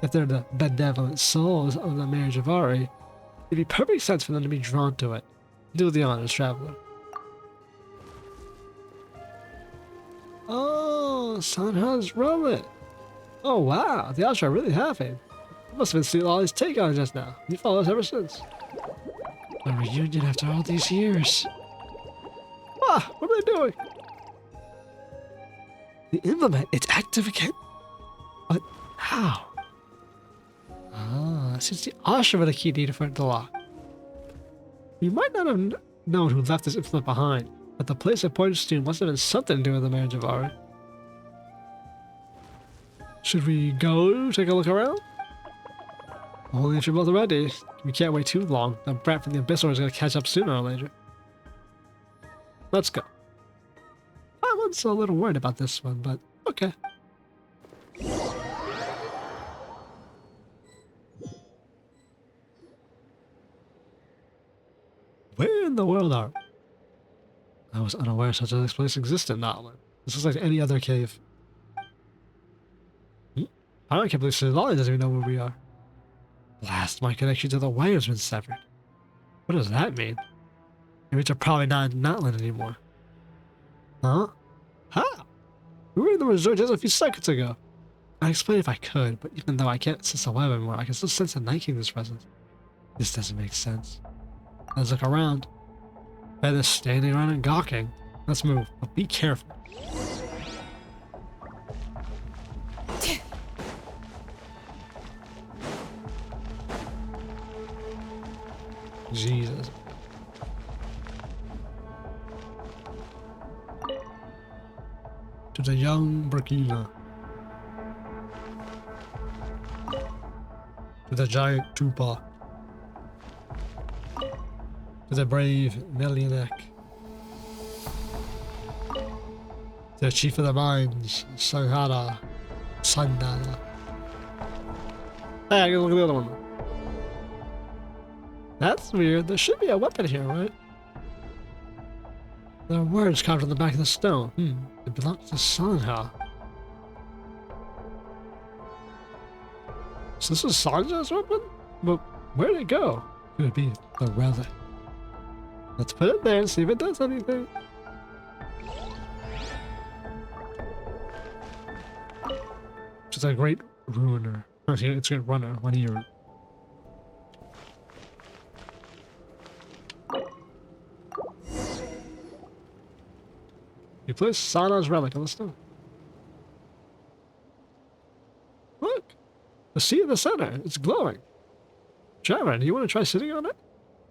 If they're the benevolent souls of the MARE JIVARI, it'd be perfect sense for them to be drawn to it. Do the honors, traveler. Oh, Sanha's relic. Oh wow, the Asha are really happy. It must have been citlali's take on it just now. You followed us ever since. A reunion after all these years. Ah, what are they doing? The implement, it's active again? But how? Ah, since the Asha were the key needed for it to lock. We might not have known who left this implement behind, but the place it points to must have been something to do with the MARE JIVARI. Should we go take a look around? Only if you're both ready. We can't wait too long. The brat from the Abyssal is going to catch up sooner or later. Let's go. I was a little worried about this one, but okay. Where in the world are we? I was unaware such a place existed in NATLAN. This looks like any other cave. I can't believe citlali doesn't even know where we are. Blast, my connection to the wire has been severed. What does that mean? It means we're probably not in NATLAN anymore. Huh? How? We were in the resort just a few seconds ago. I'd explain if I could, but even though I can't sense the web anymore, I can still sense the Night Kingdom's presence. This doesn't make sense. Let's look around. Better standing around and gawking. Let's move, but be careful. Jesus. To the young Burkina. To with a giant tupa. To the brave Melianek. To the chief of the mines, Sangara. Sandana. Hey, I can look at the other one. That's weird. There should be a weapon here, right? There are words carved on the back of the stone. It belongs to Sangha. So this is Sanja's weapon? But where'd it go? Could it be the relic? Let's put it there and see if it does anything. It's a great ruiner. Actually, it's a great runner. One of your... You place Sana's relic on the stone. Look! The sea in the center. It's glowing. Trevor, do you want to try sitting on it?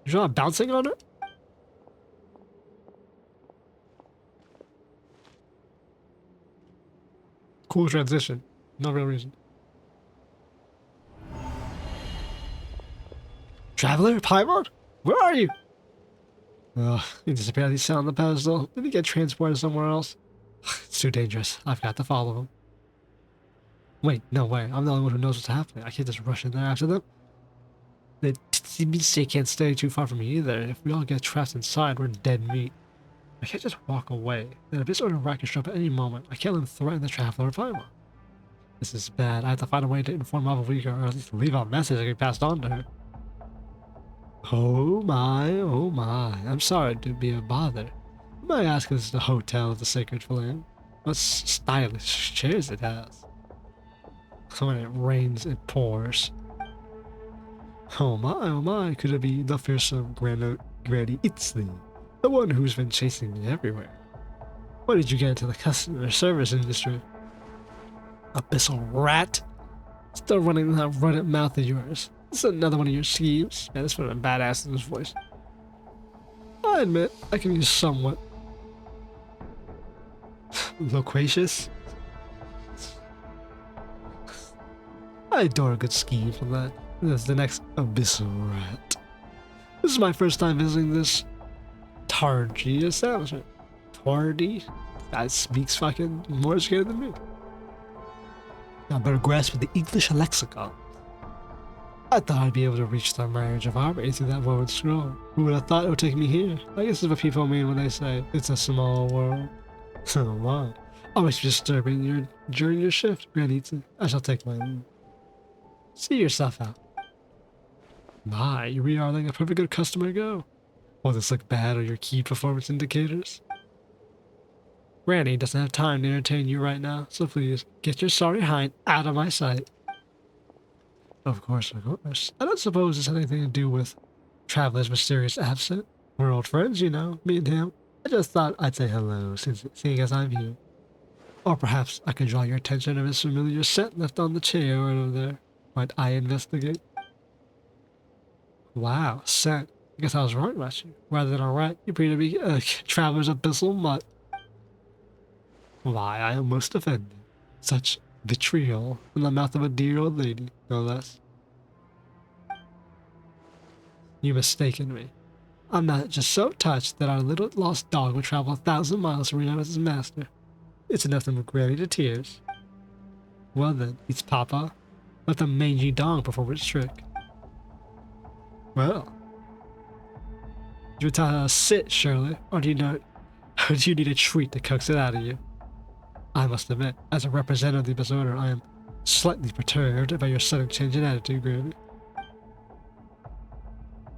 You try bouncing on it? Cool transition. No real reason. Traveler? Paimon? Where are you? Ugh, he disappeared. He sat on the pedestal. Did he get transported somewhere else? It's too dangerous. I've got to follow him. Wait, no way. I'm the only one who knows what's happening. I can't just rush in there after them. The TBC can't stay too far from me either. If we all get trapped inside, we're dead meat. I can't just walk away. The Abyss Order Rat can show up at any moment. I can't let him threaten the Traveler or Paimon. This is bad. I have to find a way to inform lavawalker, or at least leave a message that can be passed on to her. Oh my, oh my. I'm sorry to be a bother. May I ask if this is the hotel of the Sacred Flame? What stylish chairs it has. When it rains, it pours. Oh my, could it be the fearsome Granny Itzli? The one who's been chasing me everywhere. Why did you get into the customer service industry? Abyssal rat! Still running that rodent mouth of yours. This is another one of your schemes. Man, this one a badass in his voice. I admit, I can be somewhat loquacious. I adore a good scheme for that. That's the next Abyssal rat. This is my first time visiting this Targi establishment. Tardi? That speaks fucking more educated than me. I better grasp the English lexicon. I thought I'd be able to reach the MARE JIVARI through that woven scroll. Who would have thought it would take me here? I guess it's what people mean when they say it's a small world. So my. Always disturbing you during your shift, Granita. I shall take my leave. See yourself out. My, you really are letting a perfect good customer go. Will this look bad on your key performance indicators? Granny doesn't have time to entertain you right now, so please, get your sorry hind out of my sight. Of course, of course. I don't suppose this has anything to do with Traveler's mysterious absence. We're old friends, you know, me and him. I just thought I'd say hello, seeing as I'm here. Or perhaps I could draw your attention to this familiar scent left on the chair right over there. Might I investigate? Wow, scent. I guess I was wrong about you. Rather than a rat, you appear to be a Traveler's abyssal mutt. Why, I am most offended. Such vitriol in the mouth of a dear old lady, no less. You mistaken me. I'm not just so touched that our little lost dog would travel 1,000 miles to reunite with his master. It's enough to move Granny to tears. Well then, it's Papa. Let the mangy dog perform its trick. Well, you tell her to sit, Shirley, or do you need a treat that coax it out of you? I must admit, as a representative of the Abyss Order, I am slightly perturbed by your sudden change in attitude, Granny.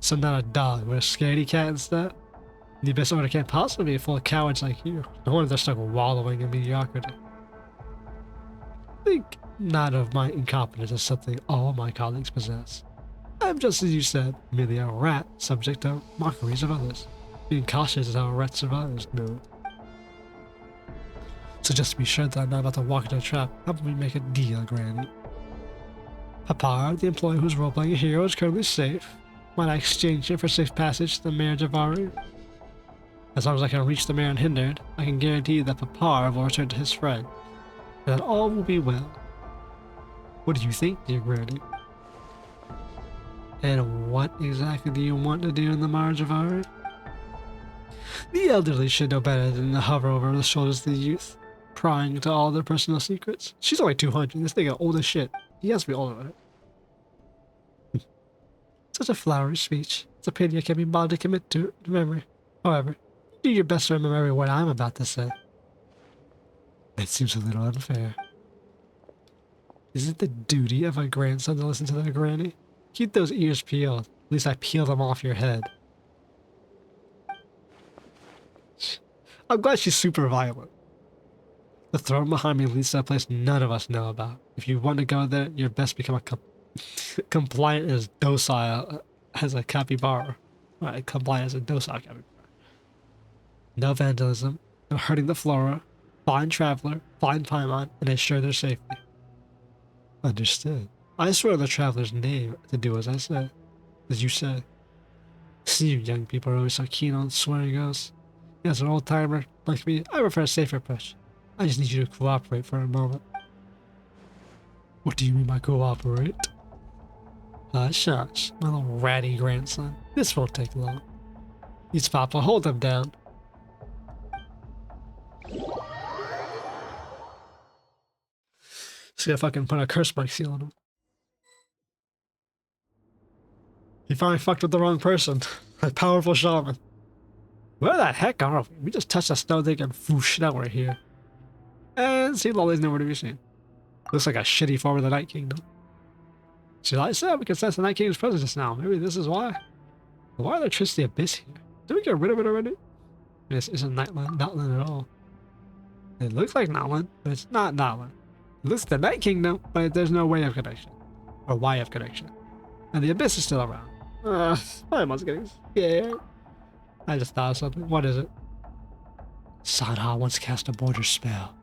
So not a dog, but a scaredy cat instead? The Abyss Order can't possibly be full of cowards like you. No wonder they're stuck wallowing in mediocrity. Think not of my incompetence as something all my colleagues possess. I'm just as you said, merely a rat subject to mockeries of others. Being cautious is how a rat survives, no. So just to be sure that I'm not about to walk into a trap, how about we make a deal, Granny? Papa, the employee who's role-playing a hero, is currently safe. Might I exchange him for safe passage to the MARE JIVARI? As long as I can reach the Mare unhindered, I can guarantee that Papa will return to his friend, and that all will be well. What do you think, dear Granny? And what exactly do you want to do in the MARE JIVARI? The elderly should know better than to hover over the shoulders of the youth, prying into all their personal secrets. She's only 200. This nigga old as shit. He has to be older, right? Such a flowery speech. It's a pity I can't be bothered to commit to memory. However, do your best to remember every word I'm about to say. It seems a little unfair. Is it the duty of a grandson to listen to their granny? Keep those ears peeled. At least I peel them off your head. I'm glad she's super violent. The throne behind me leads to a place none of us know about. If you want to go there, you're best become a compliant as docile as a capybara. Right, compliant as a docile capybara. No vandalism, no hurting the flora, fine traveler, fine Paimon, and assure their safety. Understood. I swear the traveler's name to do as I say. As you say. See, you young people are always so keen on swearing oaths. As an old-timer like me, I prefer a safer approach. I just need you to cooperate for a moment. What do you mean by cooperate? Shush, my little ratty grandson. This won't take long. He's Papa, hold him down. Just gonna fucking put a curse mark seal on him. He finally fucked with the wrong person. A powerful shaman. Where the heck are we? We just touched a snow thing and whoosh, now we're here. And citlali's nowhere to be seen. Looks like a shitty form of the Night Kingdom. Citlali said we can sense the Night Kingdom's presence just now. Maybe this is why. Why are there trips to the abyss here? Did we get rid of it already? This isn't NATLAN at all. It looks like NATLAN, but it's not NATLAN. It looks like the Night Kingdom, but there's no way of connection. Or Y of connection. And the abyss is still around. My mom's getting scared. I just thought of something. What is it? Sanha once cast a border spell.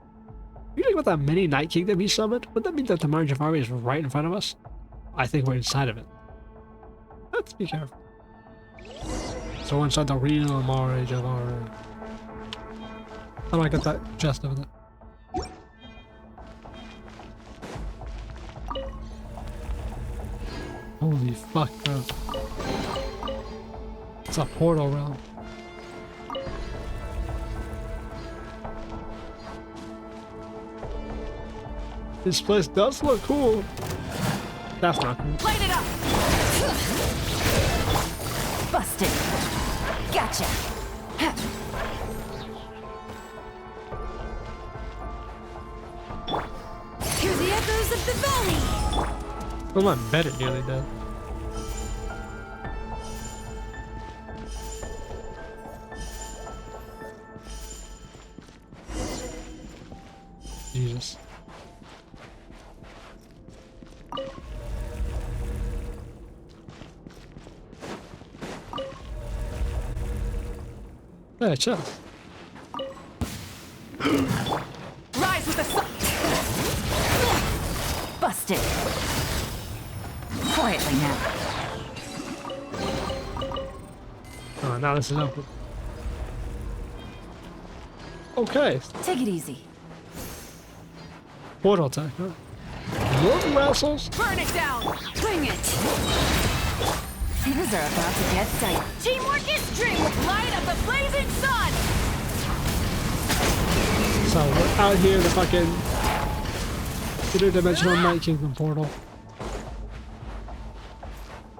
You think about that mini Night Kingdom he summoned? Would that mean that the MARE JIVARI is right in front of us? I think we're inside of it. Let's be careful. So we're inside the real MARE JIVARI. How do I get that chest over there? Holy fuck, bro. It's a portal realm. This place does look cool. That's not cool. Light it up! Busted. Gotcha. Hear the echoes of the valley. Well, my bed it nearly dead. Jesus. Hey, chill. Rise with the sun. Busted. Quietly now. Oh, now this is open. Okay. Take it easy. Portal attack, huh? More wrestles? Burn it down! Bring it! Things are about to get tight. Teamwork is dream! Light up the blazing sun! So we're out here in the fucking interdimensional Night Kingdom portal.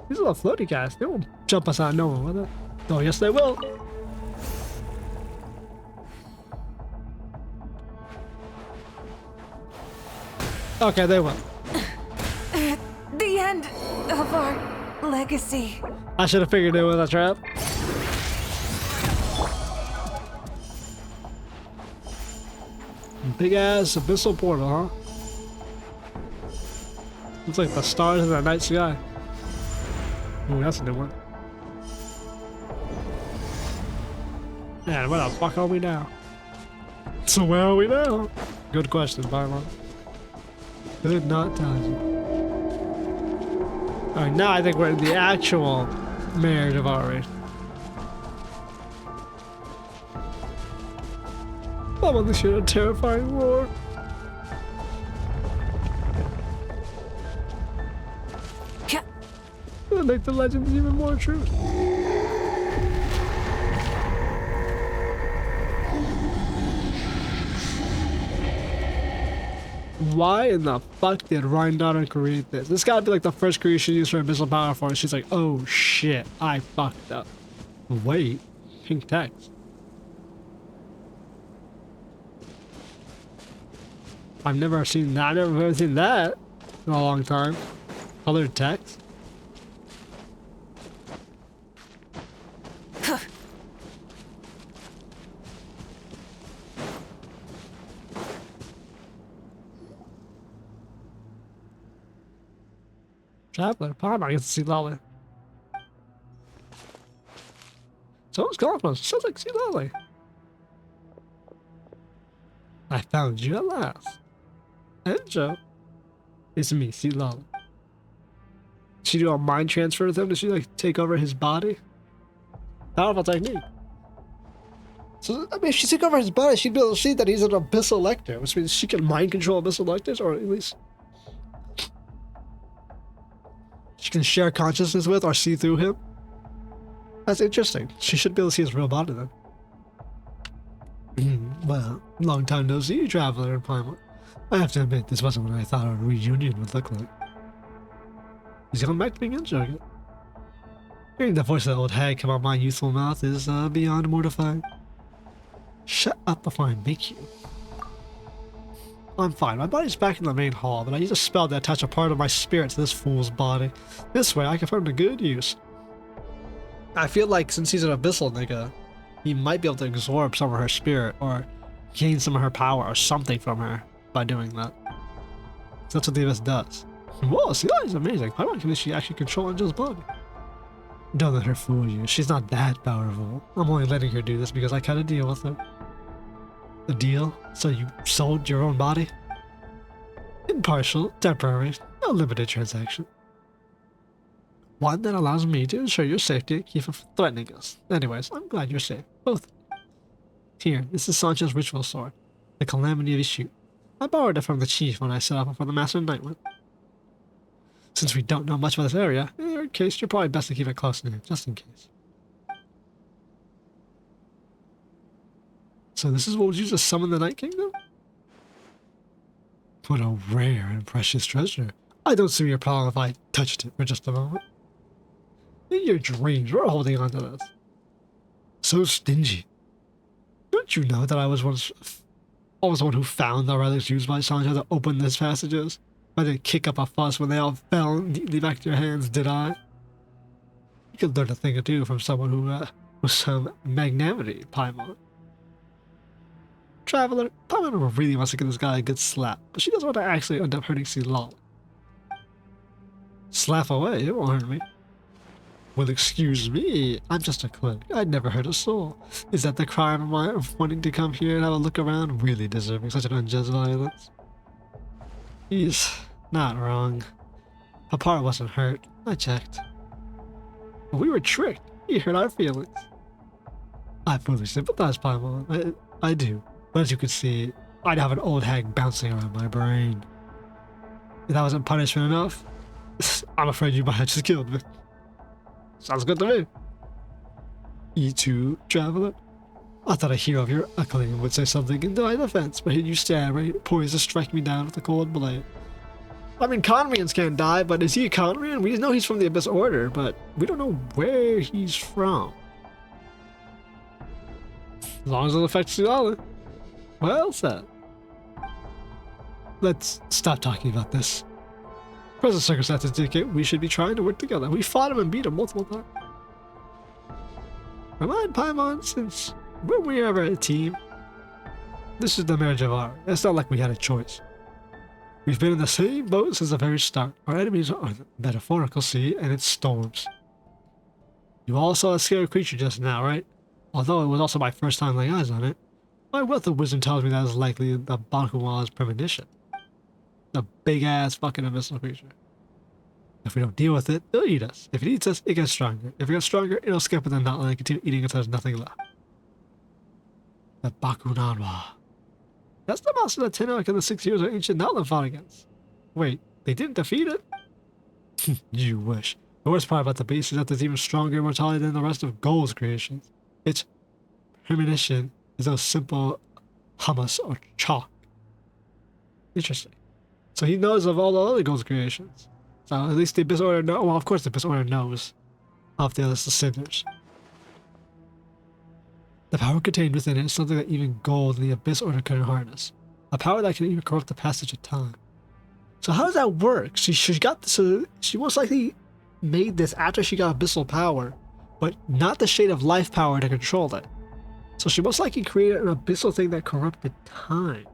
These little floaty guys, they won't jump us out of nowhere, will they? Oh, yes they will. Okay, they will. The end of our legacy. I should have figured it was a trap. Big ass abyssal portal, huh? Looks like the stars in the night sky. Ooh, that's a new one. Man, where the fuck are we now? So where are we now? Good question, Paimon. Did not tell you. Alright, now I think we're in the actual MARE JIVARI. I'm on this shit, a terrifying roar. make the legends even more true. Why in the fuck did Rhindaughter create this? This gotta be like the first creation she used her abyssal power for. She's like, oh shit, I fucked up. Wait, pink text. I've never seen that. I've never seen that in a long time. Colored text. Traveler, Paimon gets to see Lolly. Someone's calling for us. Sounds like citlali. I found you at last. ENJOU. It's me, citlali. Did she do a mind transfer with him? Did she like take over his body? Powerful technique. So, I mean, if she took over his body, she'd be able to see that he's an abyssal lector, which means she can mind control abyssal lectors, or at least she can share consciousness with or see through him. That's interesting. She should be able to see his real body then. Well, long time no see, traveler and Paimon. I have to admit, this wasn't what I thought a reunion would look like. He's going back to being ENJOU again. Hearing the voice of the old hag come out my youthful mouth is beyond mortifying. Shut up before I make you. I'm fine. My body's back in the main hall, but I use a spell to attach a part of my spirit to this fool's body. This way, I can put him to good use. I feel like since he's an abyssal nigga, he might be able to absorb some of her spirit or gain some of her power or something from her by doing that. So that's what the abyss does. Whoa, citlali is amazing. How can she actually control ENJOU's body? Don't let her fool you. She's not that powerful. I'm only letting her do this because I cut a deal with her. A deal? So you sold your own body? Impartial, temporary, a limited transaction. One that allows me to ensure your safety and keep from threatening us. Anyways, I'm glad you're safe. Both. Here, this is Sancho's ritual sword, the Calamity of Issue. I borrowed it from the chief when I set up for the Master Knightwood. Since we don't know much about this area, in your case, you're probably best to keep it close to you, just in case. So this is what was used to summon the Night Kingdom? What a rare and precious treasure. I don't see your problem if I touched it for just a moment. In your dreams, we're holding on to this. So stingy. Don't you know that I was the one who found the relics used by Sancho to open these passages? I didn't kick up a fuss when they all fell neatly back to your hands, did I? You could learn a thing or two from someone who, with some magnanimity, Paimon. Traveler, Paimon really wants to give this guy a good slap, but she doesn't want to actually end up hurting citlali. Slap away, it won't hurt me. Well, excuse me, I'm just a clerk. I'd never hurt a soul. Is that the crime of mine of wanting to come here and have a look around? Really deserving such an unjust violence? He's not wrong. Papar wasn't hurt. I checked. But we were tricked. He hurt our feelings. I fully sympathize, Paimon. I do. But as you can see, I'd have an old hag bouncing around my brain. If that wasn't punishment enough, I'm afraid you might have just killed me. Sounds good to me. You too, traveler? I thought a hero of your acclaim would say something in my defense, but here you stand, ready, poised to strike me down with a cold blade. I mean, Conrians can't die, but is he a Conrian? We know he's from the Abyss Order, but we don't know where he's from. As long as it affects citlali. Well said. Let's stop talking about this. Present circumstances indicate we should be trying to work together. We fought him and beat him multiple times. Remind Paimon, since when we ever a team, this is the MARE JIVARI. It's not like we had a choice. We've been in the same boat since the very start. Our enemies are the metaphorical sea and its storms. You all saw a scary creature just now, right? Although it was also my first time laying eyes on it, my wealth of wisdom tells me that it's likely the Bakuwa's premonition. The big-ass fucking abyssal creature. If we don't deal with it, it'll eat us. If it eats us, it gets stronger. If it gets stronger, it'll skip the NATLAN and continue eating until there's nothing left. The Bakunanwa. That's the monster that Tenochtzitoc and the 6 years of ancient NATLAN fought against. Wait, they didn't defeat it? You wish. The worst part about the beast is that there's even stronger mortality than the rest of Gold's creations. Its premonition is a simple hummus or chalk. Interesting. So he knows of all the other Gold's creations. So at least the Abyss Order knows. Well, of course the Abyss Order knows of the other sinners. The power contained within it is something that even Gold and the Abyss Order couldn't harness. A power that can even corrupt the passage of time. So how does that work? She got this, so she most likely made this after she got abyssal power, but not the shade of life power to control it. So she most likely created an abyssal thing that corrupted time.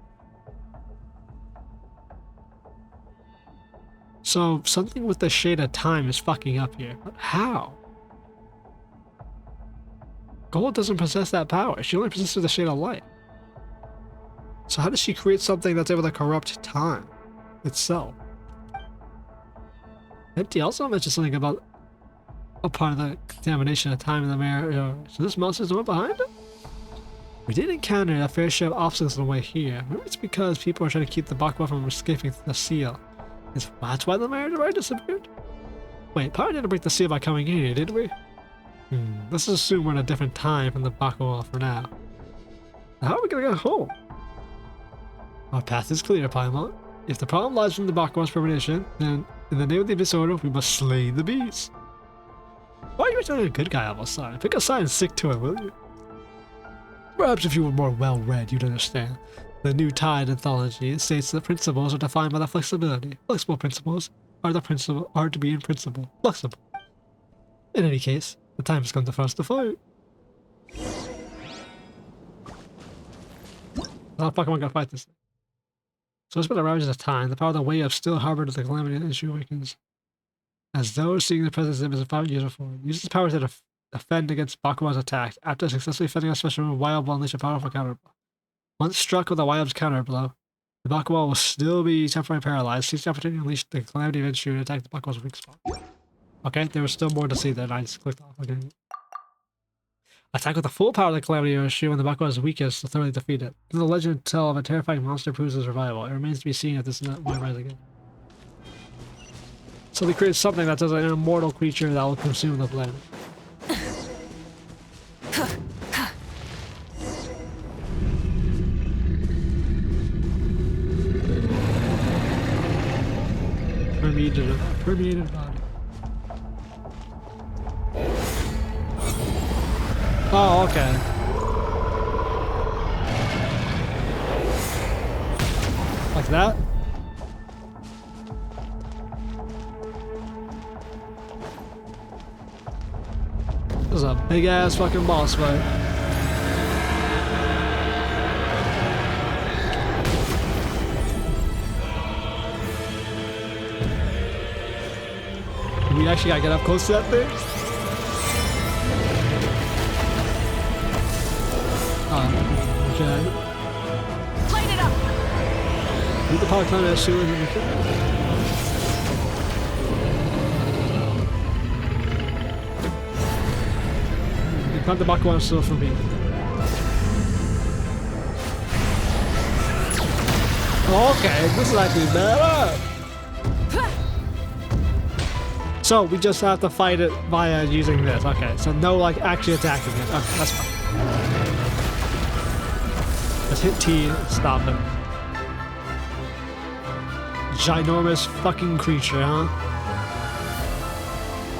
So something with the shade of time is fucking up here. But how? Gold doesn't possess that power. She only possesses the shade of light. So how does she create something that's able to corrupt time itself? Empty also mentioned something about a part of the contamination of time in the mirror. So this monster's the one behind it? We did encounter a fair share of obstacles on the way here. Maybe it's because people are trying to keep the Bakuwa from escaping the seal. That's why the MARE JIVARI disappeared? Wait, Power didn't break the seal by coming in here, did we? Let's assume we're in a different time from the Bakuwa for now. How are we gonna get home? Our path is clear, Paimon. If the problem lies from the Bakuwa's premonition, then in the name of the Abyss Order, we must slay the beast. Why are you telling a good guy of a sign? Pick a sign and stick to it, will you? Perhaps if you were more well-read, you'd understand. The new Tide anthology states that principles are defined by the flexibility. Flexible principles are to be in principle flexible. In any case, the time has come for us to fight. How the fuck am I gonna fight this thing? So it's been a ravage of time. The power of the way up still harbored the calamity that issue awakens. As though seeing the presence of him as a 5 years before. Uses power to defend against Bakuwa's attack. After successfully fending a special move, Wild will unleash a powerful counterblow. Once struck with a Wild's counterblow, the Bakuwa will still be temporarily paralyzed. Seize the opportunity to unleash the calamity of Enshu and attack the Bakuwa's weak spot. Okay, there was still more to see that I just clicked off. Okay. Attack with the full power of the calamity of Enshu when the Bakuwa is weakest to thoroughly defeat it. Then the legend tell of a terrifying monster proves his revival. It remains to be seen if this might rise again. So they created something that does an immortal creature that will consume the planet. Permeated body. Oh, okay. Like that? This is a big ass fucking boss fight. We actually gotta get up close to that thing? Okay. Light it up! Need the power climb that shield and you climb the Bakuwa still for me. Okay, this is actually better! So we just have to fight it via using this. Okay, so no like actually attacking it. Okay, that's fine. Let's hit T and stop it. Ginormous fucking creature, huh?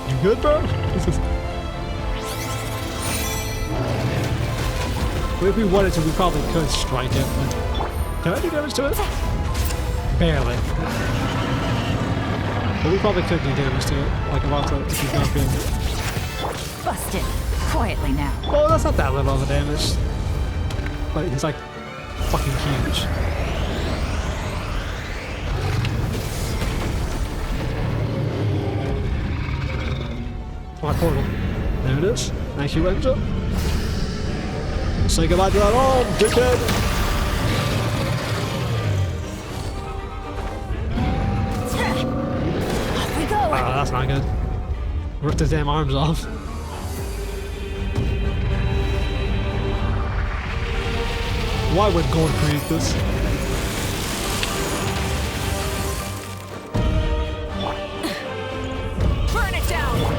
You good, bro? If we wanted to, we probably could strike it, but can I do damage to it? Barely. But we probably could do damage to it, like if you jump in. Busted. Quietly now. Well, that's not that little of a damage. But he's like fucking huge. My portal. There it is. Thank you, Enjo. Say goodbye to that arm, dickhead! That's not good. Ripped his damn arms off. Why would Gold create this? Burn it down!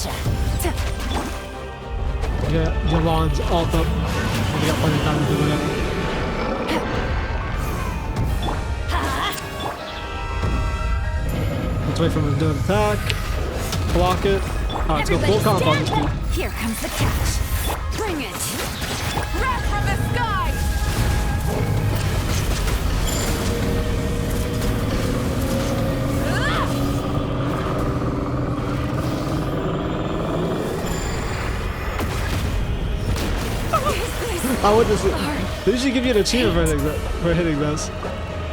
Gotcha. Yeah, your lawn's all up. We got plenty of time to do that. Let's wait for him to do an attack. Block it. Alright, let's go full comp on this dude. Here comes the catch. Bring it. Wrath from the sky. I would just. They usually give you an achievement for hitting this.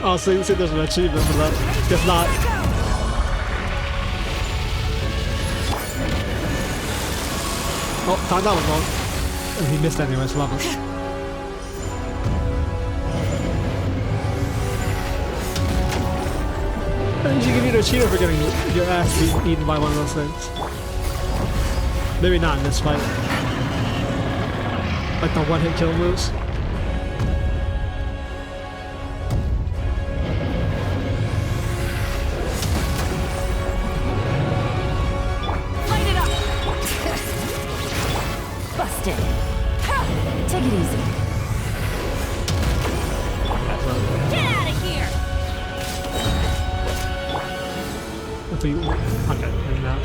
Oh, so you see there's an achievement for that. If not. Oh, time that was wrong. And he missed anyway, so love us. They usually give you an achievement for getting your ass eaten by one of those things. Maybe not in this fight. Like the one-hit kill moves. Light it up. Busted. Take it easy. Get out of here. If we okay, maybe not.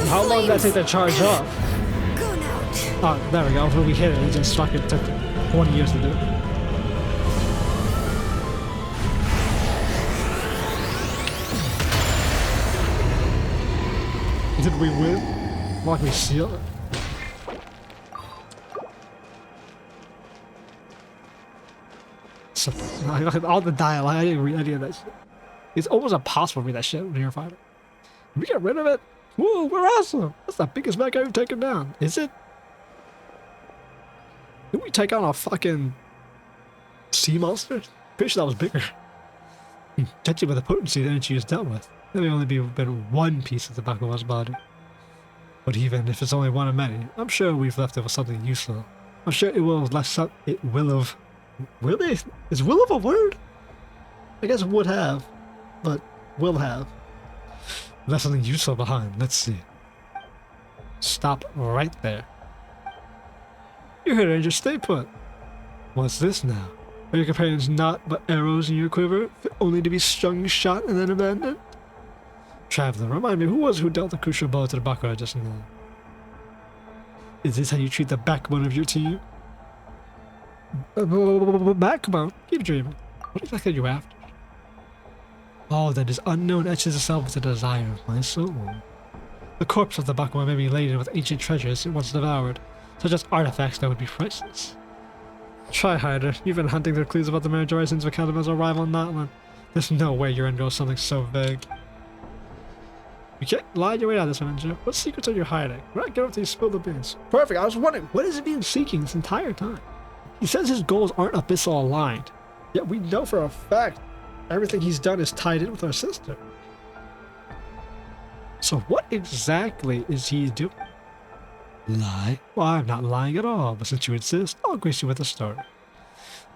How long did that take to charge up? Oh, there we go. When we hit it, it just fucking took 20 years to do it. Did we win? Like we seal it? So, all the dialogue, I didn't read any of that shit. It's almost impossible to read that shit when you're fighting. Did we get rid of it? Whoa, we're awesome! That's the biggest mech I've taken down. Is it? Did we take on a fucking sea monster? Pretty sure that was bigger. Judging by the potency the energy is dealt with, there may only been one piece of the Bakuman's body. But even if it's only one of many, I'm sure we've left it with something useful. I'm sure it will have left some. It will have. Will it? Is will of a word? I guess would have, but will have. Left something useful behind. Let's see. Stop right there. You're here, Ranger. Stay put. What's this now? Are your companions not but arrows in your quiver, fit only to be strung, shot, and then abandoned? Traveler, remind me, who dealt the crucial blow to the Bakura just now? Is this how you treat the backbone of your team? Backbone? Keep dreaming. What exactly are you after? All that is unknown etches itself with the desire of my soul. The corpse of the Bakura may be laden with ancient treasures it once devoured, such as artifacts that would be priceless. Try harder. You've been hunting their clues about the MARE JIVARI since Catapilamil's arrival in NATLAN. There's no way your end goal is something so vague. You can't lie your way out of this one, ENJOU. What secrets are you hiding? We're not going to spill the beans. Perfect. I was wondering, what has he been seeking this entire time? He says his goals aren't abyssal aligned, yet we know for a fact everything he's done is tied in with our sister. So what exactly is he doing? Lie? Well, I'm not lying at all, but since you insist, I'll grace you with a story.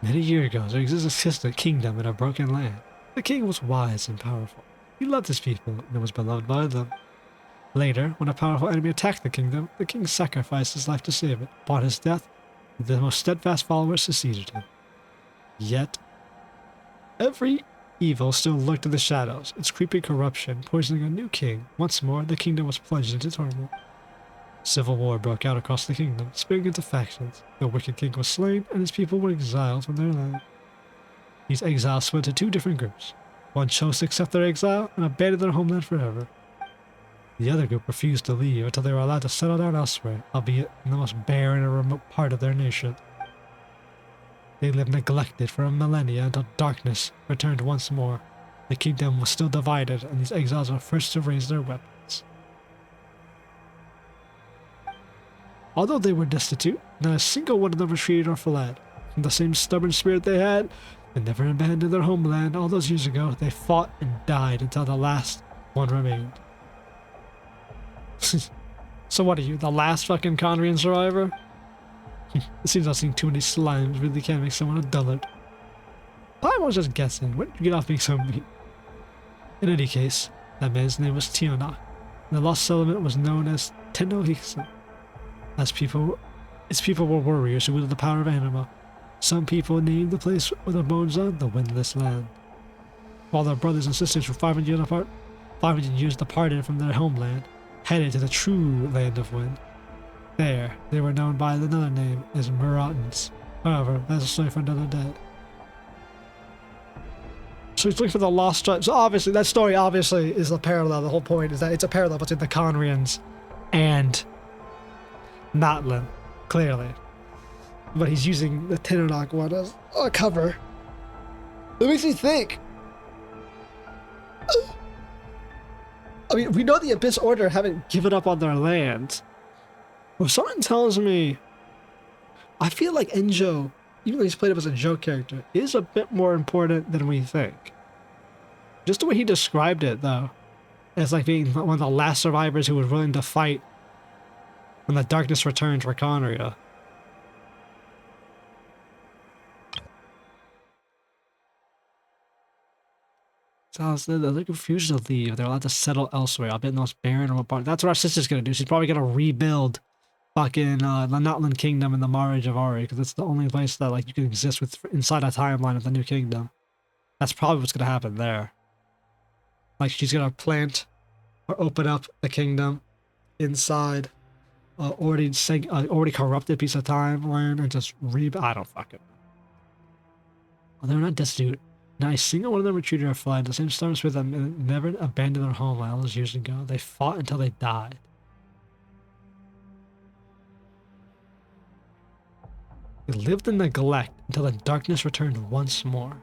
Many years ago, there existed a distant kingdom in a broken land. The king was wise and powerful. He loved his people and was beloved by them. Later, when a powerful enemy attacked the kingdom, the king sacrificed his life to save it. Upon his death, the most steadfast followers succeeded him. Yet, every evil still lurked in the shadows, its creeping corruption poisoning a new king. Once more, the kingdom was plunged into turmoil. Civil war broke out across the kingdom, splitting into factions. The wicked king was slain, and his people were exiled from their land. These exiles split into two different groups. One chose to accept their exile and abandon their homeland forever. The other group refused to leave until they were allowed to settle down elsewhere, albeit in the most barren and remote part of their nation. They lived neglected for a millennia until darkness returned once more. The kingdom was still divided, and these exiles were first to raise their weapons. Although they were destitute, not a single one of them retreated or fled. From the same stubborn spirit they had, they never abandoned their homeland. All those years ago, they fought and died until the last one remained. So what are you, the last fucking Conrian survivor? It seems I've seen too many slimes. Really can't make someone a dullard. I was just guessing. When did you get off being so mean? In any case, that man's name was Tenochtzitoc. The lost settlement was known as Tenochtzitoc. Its people were warriors who wielded the power of anima. Some people named the place where the bones are the Windless Land. While their brothers and sisters were 500 years departed from their homeland, headed to the true Land of Wind. There, they were known by another name as Marauders. However, that's a story for another day. So he's looking for the lost tribes. So obviously, that story obviously is a parallel. The whole point is that it's a parallel between the Conrians and NATLAN, clearly. But he's using the Tenochtzitoc one as a cover. It makes me think. I mean, we know the Abyss Order haven't given up on their land. But something tells me, I feel like ENJOU, even though he's played up as a joke character, is a bit more important than we think. Just the way he described it, though, as like being one of the last survivors who was willing to fight when the darkness returned for Conria. So they're confused to leave. They're allowed to settle elsewhere. I'll bet in the most barren remote part. That's what our sister's gonna do. She's probably gonna rebuild fucking the NATLAN Kingdom and the MARE JIVARI, because it's the only place that like you can exist with inside a timeline of the new kingdom. That's probably what's gonna happen there. Like she's gonna plant or open up the kingdom inside already corrupted piece of timeline and just I don't fucking know. Well, they're not destitute. Not a single one of them retreated or fled. The same storms with them and never abandoned their homeland all those years ago. They fought until they died. They lived in neglect until the darkness returned once more.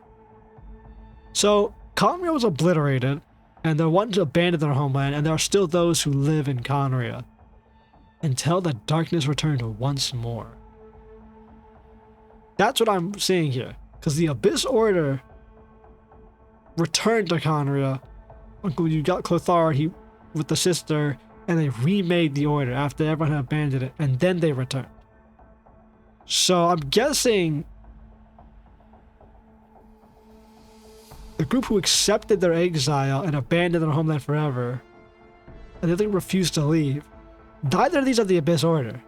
So, Conria was obliterated, and the ones who abandoned their homeland, and there are still those who live in Conria until the darkness returned once more. That's what I'm seeing here. Because the Abyss Order returned to Conria. Uncle, you got Clothar with the sister, and they remade the Order after everyone had abandoned it, and then they returned. So I'm guessing the group who accepted their exile and abandoned their homeland forever, and they refused to leave, neither of these are the Abyss Order.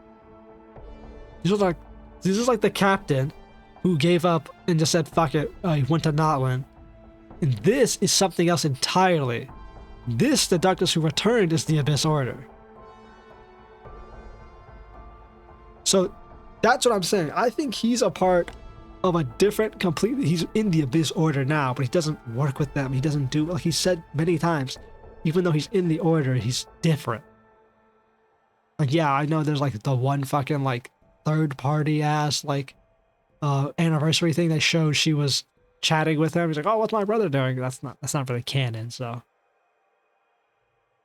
These are like the captain who gave up and just said fuck it, he went to NATLAN. And this is something else entirely. This, the darkness who returned, is the Abyss Order. So that's what I'm saying. I think he's a part of a different, completely, he's in the Abyss Order now, but he doesn't work with them. He doesn't do, like he said many times, even though he's in the Order, he's different. Like, yeah, I know there's like the one fucking like third party ass like anniversary thing that showed she was chatting with him. He's like, oh, what's my brother doing? That's not really canon, so.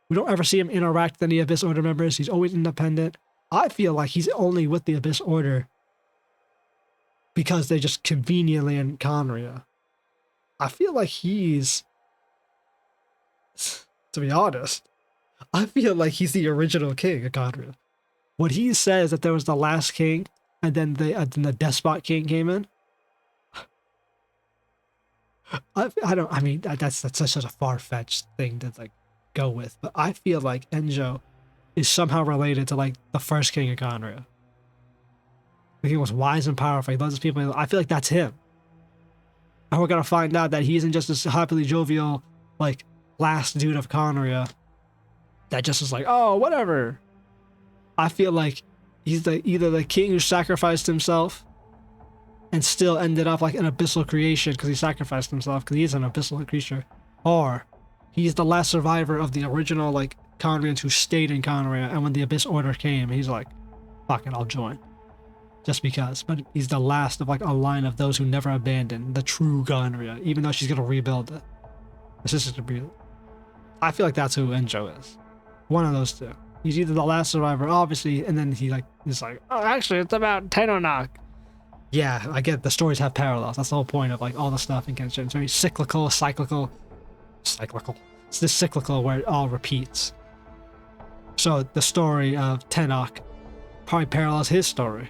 We don't ever see him interact with any Abyss Order members. He's always independent. I feel like he's only with the Abyss Order because they just conveniently in Conria. I feel like he's, to be honest, I feel like he's the original king of Conria. When he says that there was the last king and then the despot king came in, I mean, that's such a far-fetched thing to like go with, but I feel like ENJOU is somehow related to like the first king of Conria. The king was wise and powerful. He loves his people. I feel like that's him. And we're gonna find out that he isn't just this happily jovial, like last dude of Conria that just is like, oh, whatever. I feel like he's either the king who sacrificed himself and still ended up like an abyssal creation because he sacrificed himself because he is an abyssal creature, or he's the last survivor of the original like Conrians who stayed in Conria, and when the Abyss Order came, he's like, fuck it, I'll join. Just because. But he's the last of like a line of those who never abandoned the true Conria, even though she's gonna rebuild it. This is to rebuild. I feel like that's who ENJOU is. One of those two. He's either the last survivor, obviously, and then he's like, oh, actually, it's about Tenochtzitoc. Yeah, I get it. The stories have parallels. That's the whole point of like all the stuff in Genshin. It's very cyclical. It's this cyclical where it all repeats. So the story of Tenoch probably parallels his story.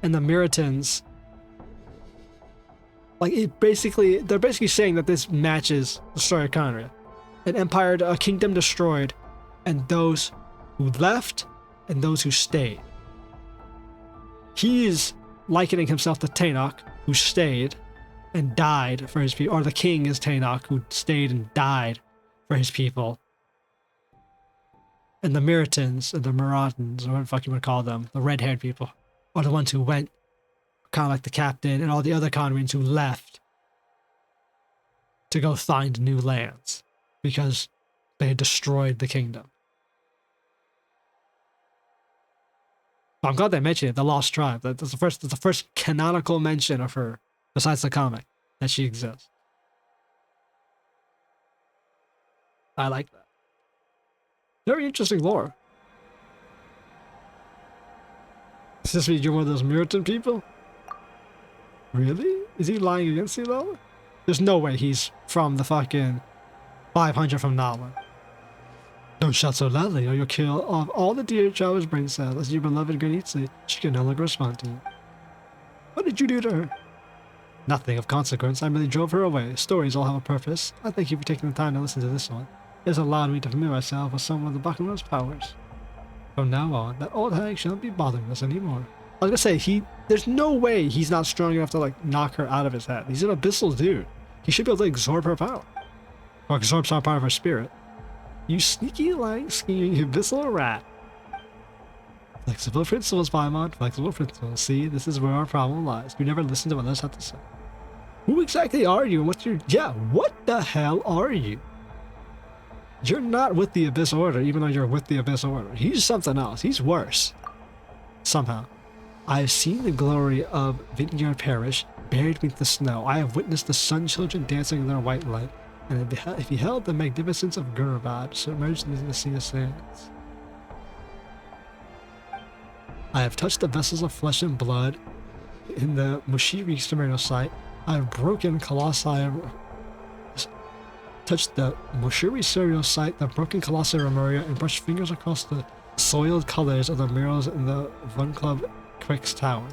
And the Miritans, like they're basically saying that this matches the story of Conrad. An empire, a kingdom destroyed, and those who left and those who stayed. He is likening himself to Tenoch, who stayed and died for his people, or the king is Tenoch, who stayed and died for his people. And the Miritans, or the Maraudans, or whatever the fuck you want to call them, the red-haired people, are the ones who went, kind of like the captain, and all the other Conrades who left to go find new lands because they had destroyed the kingdom. I'm glad they mentioned it, the Lost Tribe. That's the first canonical mention of her, besides the comic, that she exists. I like that. Very interesting lore. Does this mean you're one of those Miritan people? Really? Is he lying against you though? There's no way he's from the fucking 500 from NATLAN. Don't shout so loudly or you'll kill off all the dear Jawa's brain cells as your beloved Granitsi. She can no longer respond to you. What did you do to her? Nothing of consequence. I merely drove her away. Stories all have a purpose. I thank you for taking the time to listen to this one. It has allowed me to familiar myself with some of the Bakuman's powers. From now on, that old hag shall not be bothering us anymore. I was gonna say, there's no way he's not strong enough to like knock her out of his head. He's an abyssal dude. He should be able to absorb her power. Or absorb some part of her spirit. You sneaky, lying, scheming, abyssal rat. Flexible principles, Paimon. Flexible principles. See, this is where our problem lies. We never listen to what others have to say. Who exactly are you and what's your... Yeah, what the hell are you? You're not with the Abyss Order, even though you're with the Abyss Order. He's something else. He's worse. Somehow. I have seen the glory of Vineyard Parish buried beneath the snow. I have witnessed the sun children dancing in their white light, and have beheld the magnificence of Gurubad submerged into the sea of sands. I have touched the vessels of flesh and blood in the Mushiri Sumerian site. I have broken Colossi... touched the Mushiri Serial site, the broken Colossi Remuria, and brushed fingers across the soiled colors of the murals in the Fun Club Quick's Tower.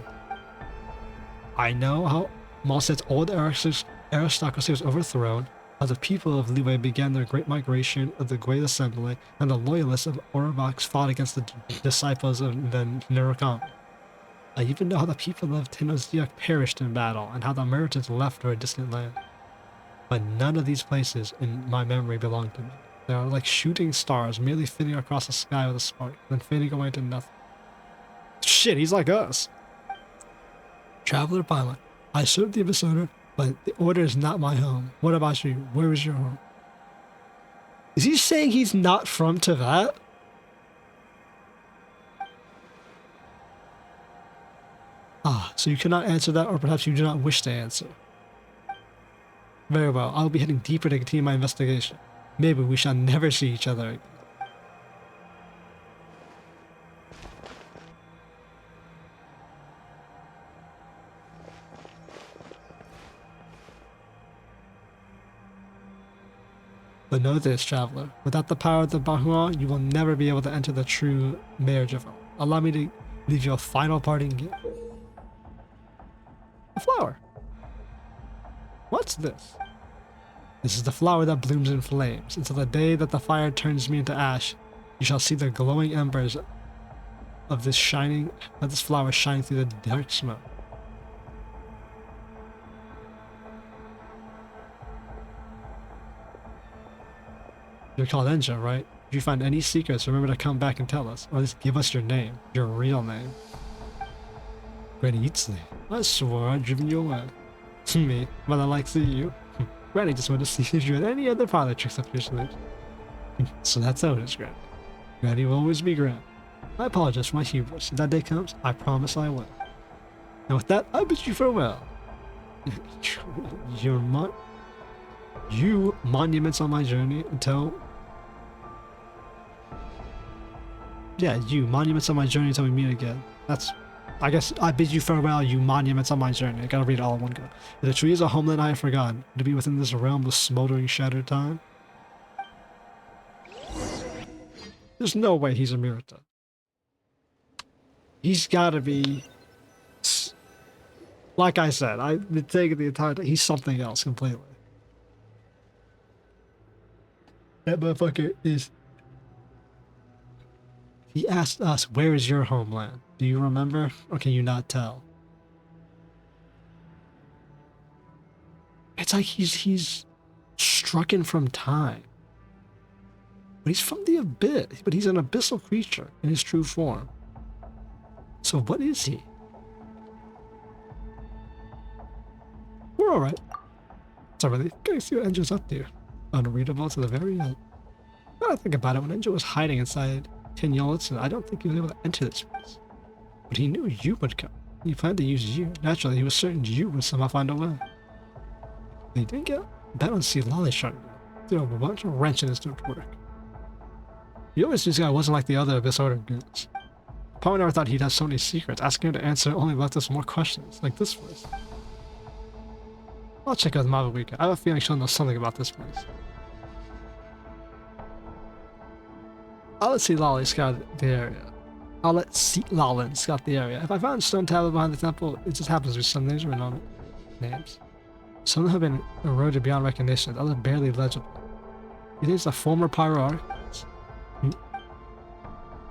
I know how Mondstadt's old aristocracy was overthrown, how the people of Liyue began their great migration of the Great Assembly, and the loyalists of Orobox fought against the disciples of the Nerukami. I even know how the people of Tenochtzitoc perished in battle, and how the Miritans left for a distant land. But none of these places in my memory belong to me. They are like shooting stars, merely fitting across the sky with a spark, then fading away to nothing. Shit, he's like us. Traveler Paimon, I serve the Abyss Order, but the Order is not my home. What about you? Where is your home? Is he saying he's not from Teyvat? Ah, so you cannot answer that, or perhaps you do not wish to answer. Very well, I'll be heading deeper to continue my investigation. Maybe we shall never see each other again. But know this, traveler, without the power of the Bahuan, you will never be able to enter the true MARE JIVARI. Allow me to leave you a final parting gift. A flower. What's this? This is the flower that blooms in flames. Until the day that the fire turns me into ash, you shall see the glowing embers of this flower shining through the dark smoke. You're called ENJOU, right? If you find any secrets, remember to come back and tell us, or at least give us your name, your real name. Granny Eatsley, I swore I'd driven you away. Me, but I like seeing you. Granny just wanted to see if you had any other parlor tricks up your sleeves. So that's how it is, Granny. Granny will always be Granny. I apologize for my hubris. If that day comes, I promise I will. And with that, I bid you farewell. You monuments on my journey until... Yeah, you monuments on my journey until we meet again. That's... I guess I bid you farewell, you monuments on my journey. I gotta read it all in one go. If the tree is a homeland I have forgotten, to be within this realm of smoldering shattered time. There's no way he's a Mirita. He's gotta be... Like I said, I've been taking the entire time. He's something else completely. That motherfucker is... He asked us, where is your homeland? Do you remember? Or can you not tell? It's like he's strucken from time. But he's from the abyss. But he's an abyssal creature in his true form. So what is he? We're alright. It's not really... Gotta see what Enjou's up to. Unreadable to the very end. Now I think about it, when Enjou was hiding inside Tenochtzitoc, I don't think he was able to enter this place. But he knew you would come. He planned to use you. Naturally, he was certain you would somehow find a way. He didn't get bet on citlali shutting down. Threw a bunch of wrench in his work. He always knew this guy wasn't like the other Abyss Order goons. Probably never thought he'd have so many secrets. Asking him to answer only left us more questions, like this place. I'll check out the lavawalker. I have a feeling she'll know something about this place. I'll let citlali scout the area. I'll let citlali scout the area. If I find a stone tablet behind the temple, it just happens to be some names written on it. Names. Some have been eroded beyond recognition, others barely legible. You think it's a former pyro archons?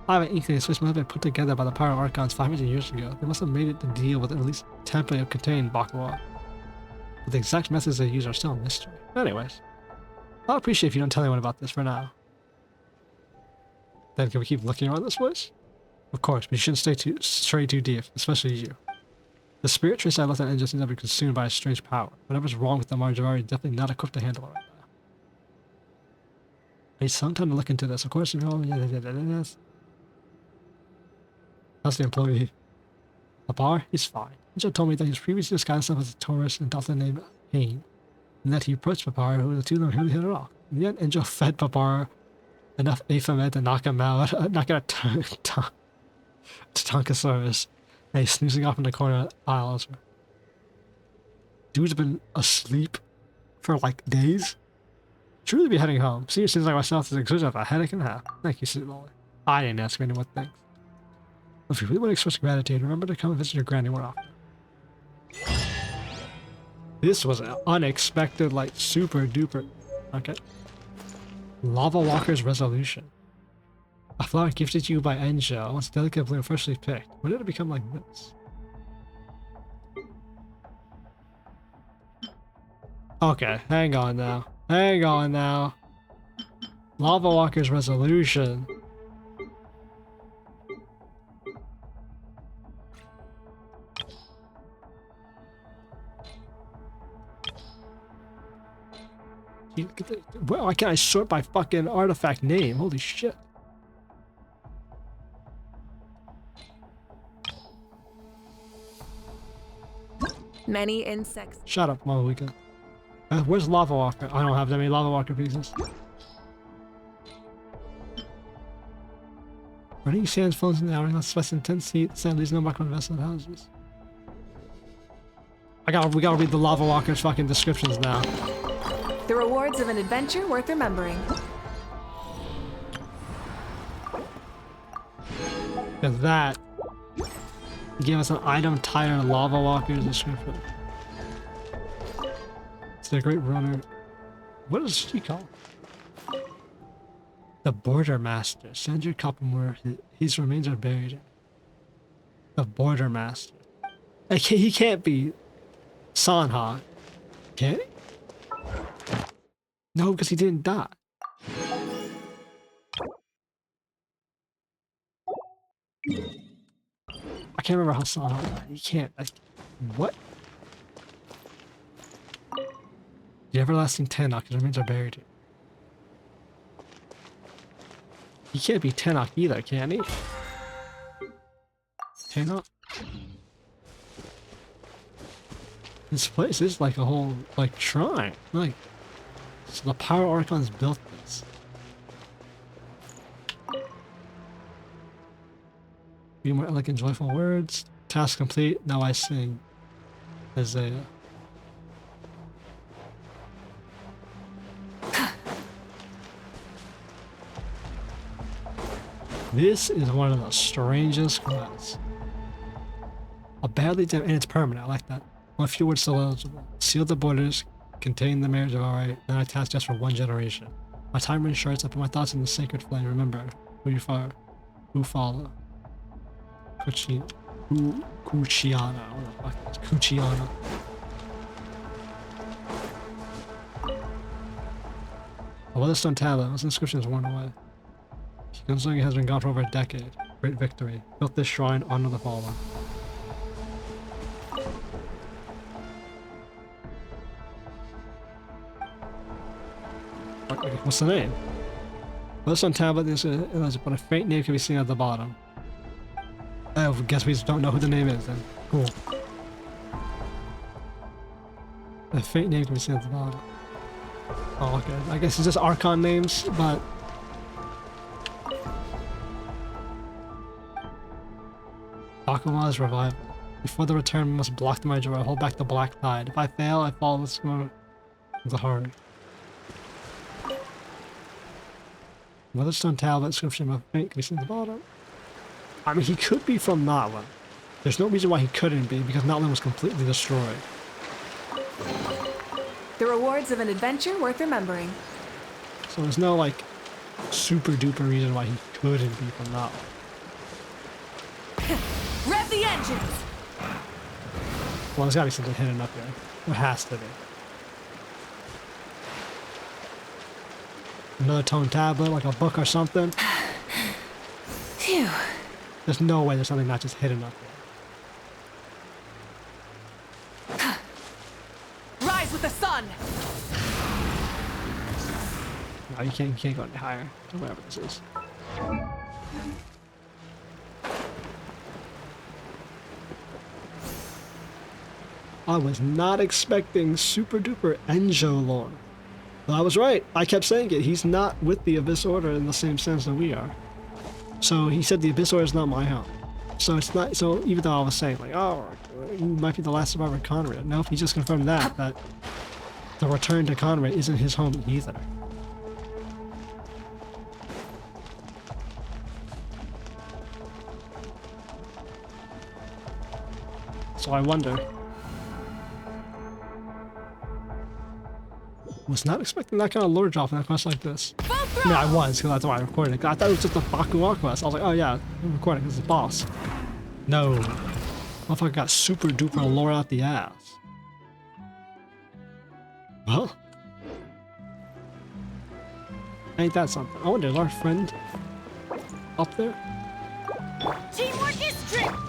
I have an inkling this place must have been put together by the pyro archons 500 years ago. They must have made it to deal with at least temporarily contained Bakwa. But the exact methods they use are still a mystery. Anyways, I'll appreciate if you don't tell anyone about this for now. Then can we keep looking around this place? Of course, but you shouldn't stray too deep, especially you. The spirit trace I left on Enjou seems to be consumed by a strange power. Whatever's wrong with the MARE JIVARI is definitely not equipped to handle it right now. I need some time to look into this. Of course, you know, that's the employee. Lapar, he's fine. Enjou told me that he was previously disguised himself as a tourist and doctor named Hain, and that he approached Papar, who the two of them really hit it off. In the end, Enjou fed Papar enough Aphamet to knock him out, knock out a Tatankasaurus, and he's snoozing off in the corner of the aisle elsewhere. Dude's been asleep for like days. Should really be heading home. Senior seems like myself is exhausted with a headache and a half. Thank you, citlali. I didn't ask anyone things. If you really want to express gratitude, remember to come and visit your granny more often. This was an unexpected, like, super duper. Okay. Lavawalker's resolution. A flower gifted to you by Enjou, once delicate bloom freshly picked. When did it become like this? Okay, hang on now. Hang on now. Lavawalker's resolution. Why can't I sort by fucking artifact name? Holy shit. Many insects. Shut up, Malika. Where's Lavawalker? I don't have that many Lavawalker pieces. Running sands phones in the hourglass, less than 10 feet, sand leaves no mark on vessel houses. We gotta read the Lavawalker's fucking descriptions now. The rewards of an adventure worth remembering. Because that gave us an item title Lavawalker's description. It's a great runner. What is she called? The Border Master. Send your couple more. His remains are buried in. The Border Master. He can't be Sanha. Can he? No, because he didn't die. I can't remember how Sanha died. He can't. What? The everlasting Tenoch, his remains are buried here. He can't be Tenoch either, can he? Tenoch? This place is like a whole, like, shrine. Like, so the Pyro Archons built this. Be more elegant, joyful words. Task complete. Now I sing. Isaiah. This is one of the strangest quests. A badly damaged, and it's permanent, I like that. One few words still eligible. Seal the borders, contain the MARE JIVARI, then I task just for 1 generation. My time runs short, so I put my thoughts in the sacred flame. Remember, who you follow. Who follow. Cucciana. What the fuck is Cucciana? A Weatherstone tablet. Its inscription is worn away. Gunslinger has been gone for over a decade. Great victory. Built this shrine onto the fallen. Okay, what's the name? Weatherstone tablet is but a faint name can be seen at the bottom. I guess we just don't know who the name is then. Cool. A faint name can be seen at the bottom. Oh, okay. I guess it's just Archon names, but... Bakuma's revival. Before the return, we must block the MARE JIVARI, hold back the black tide. If I fail, I fall into the heart. Weatherstone tablet, inscription of faint can be seen at the bottom. I mean, he could be from NATLAN. There's no reason why he couldn't be, because NATLAN was completely destroyed. The rewards of an adventure worth remembering. So there's no, like, super duper reason why he couldn't be from NATLAN. Rev the engines! Well, there's gotta be something hidden up there. There has to be. Another tone tablet, like a book or something. Phew. There's no way there's something not just hidden up there. Rise with the sun! No, you can't go any higher. Or whatever this is. I was not expecting super duper ENJOU lore. But I was right. I kept saying it. He's not with the Abyss Order in the same sense that we are. So he said the Abyss Order is not my home. So it's not. So even though I was saying like, oh, you might be the last survivor of Conrad. Nope, he just confirmed that the return to Conrad isn't his home either. So I wonder. Was not expecting that kind of lore drop in a quest like this. I mean, I was, because that's why I recorded it. I thought it was just a Bakuwa quest. I was like, oh yeah, I'm recording because it's the boss. No. Motherfucker got super duper lore out the ass. Well. Ain't that something? I wonder, is our friend up there? Teamwork is strength!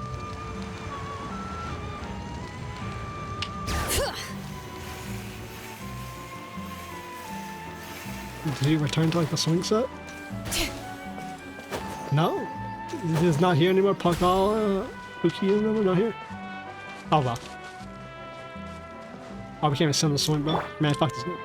Did he return to like the swing set? No? He's not here anymore? Pakal, Puki, not here? Oh well. Oh, we can't even send the swing, bro. Man, fuck this guy.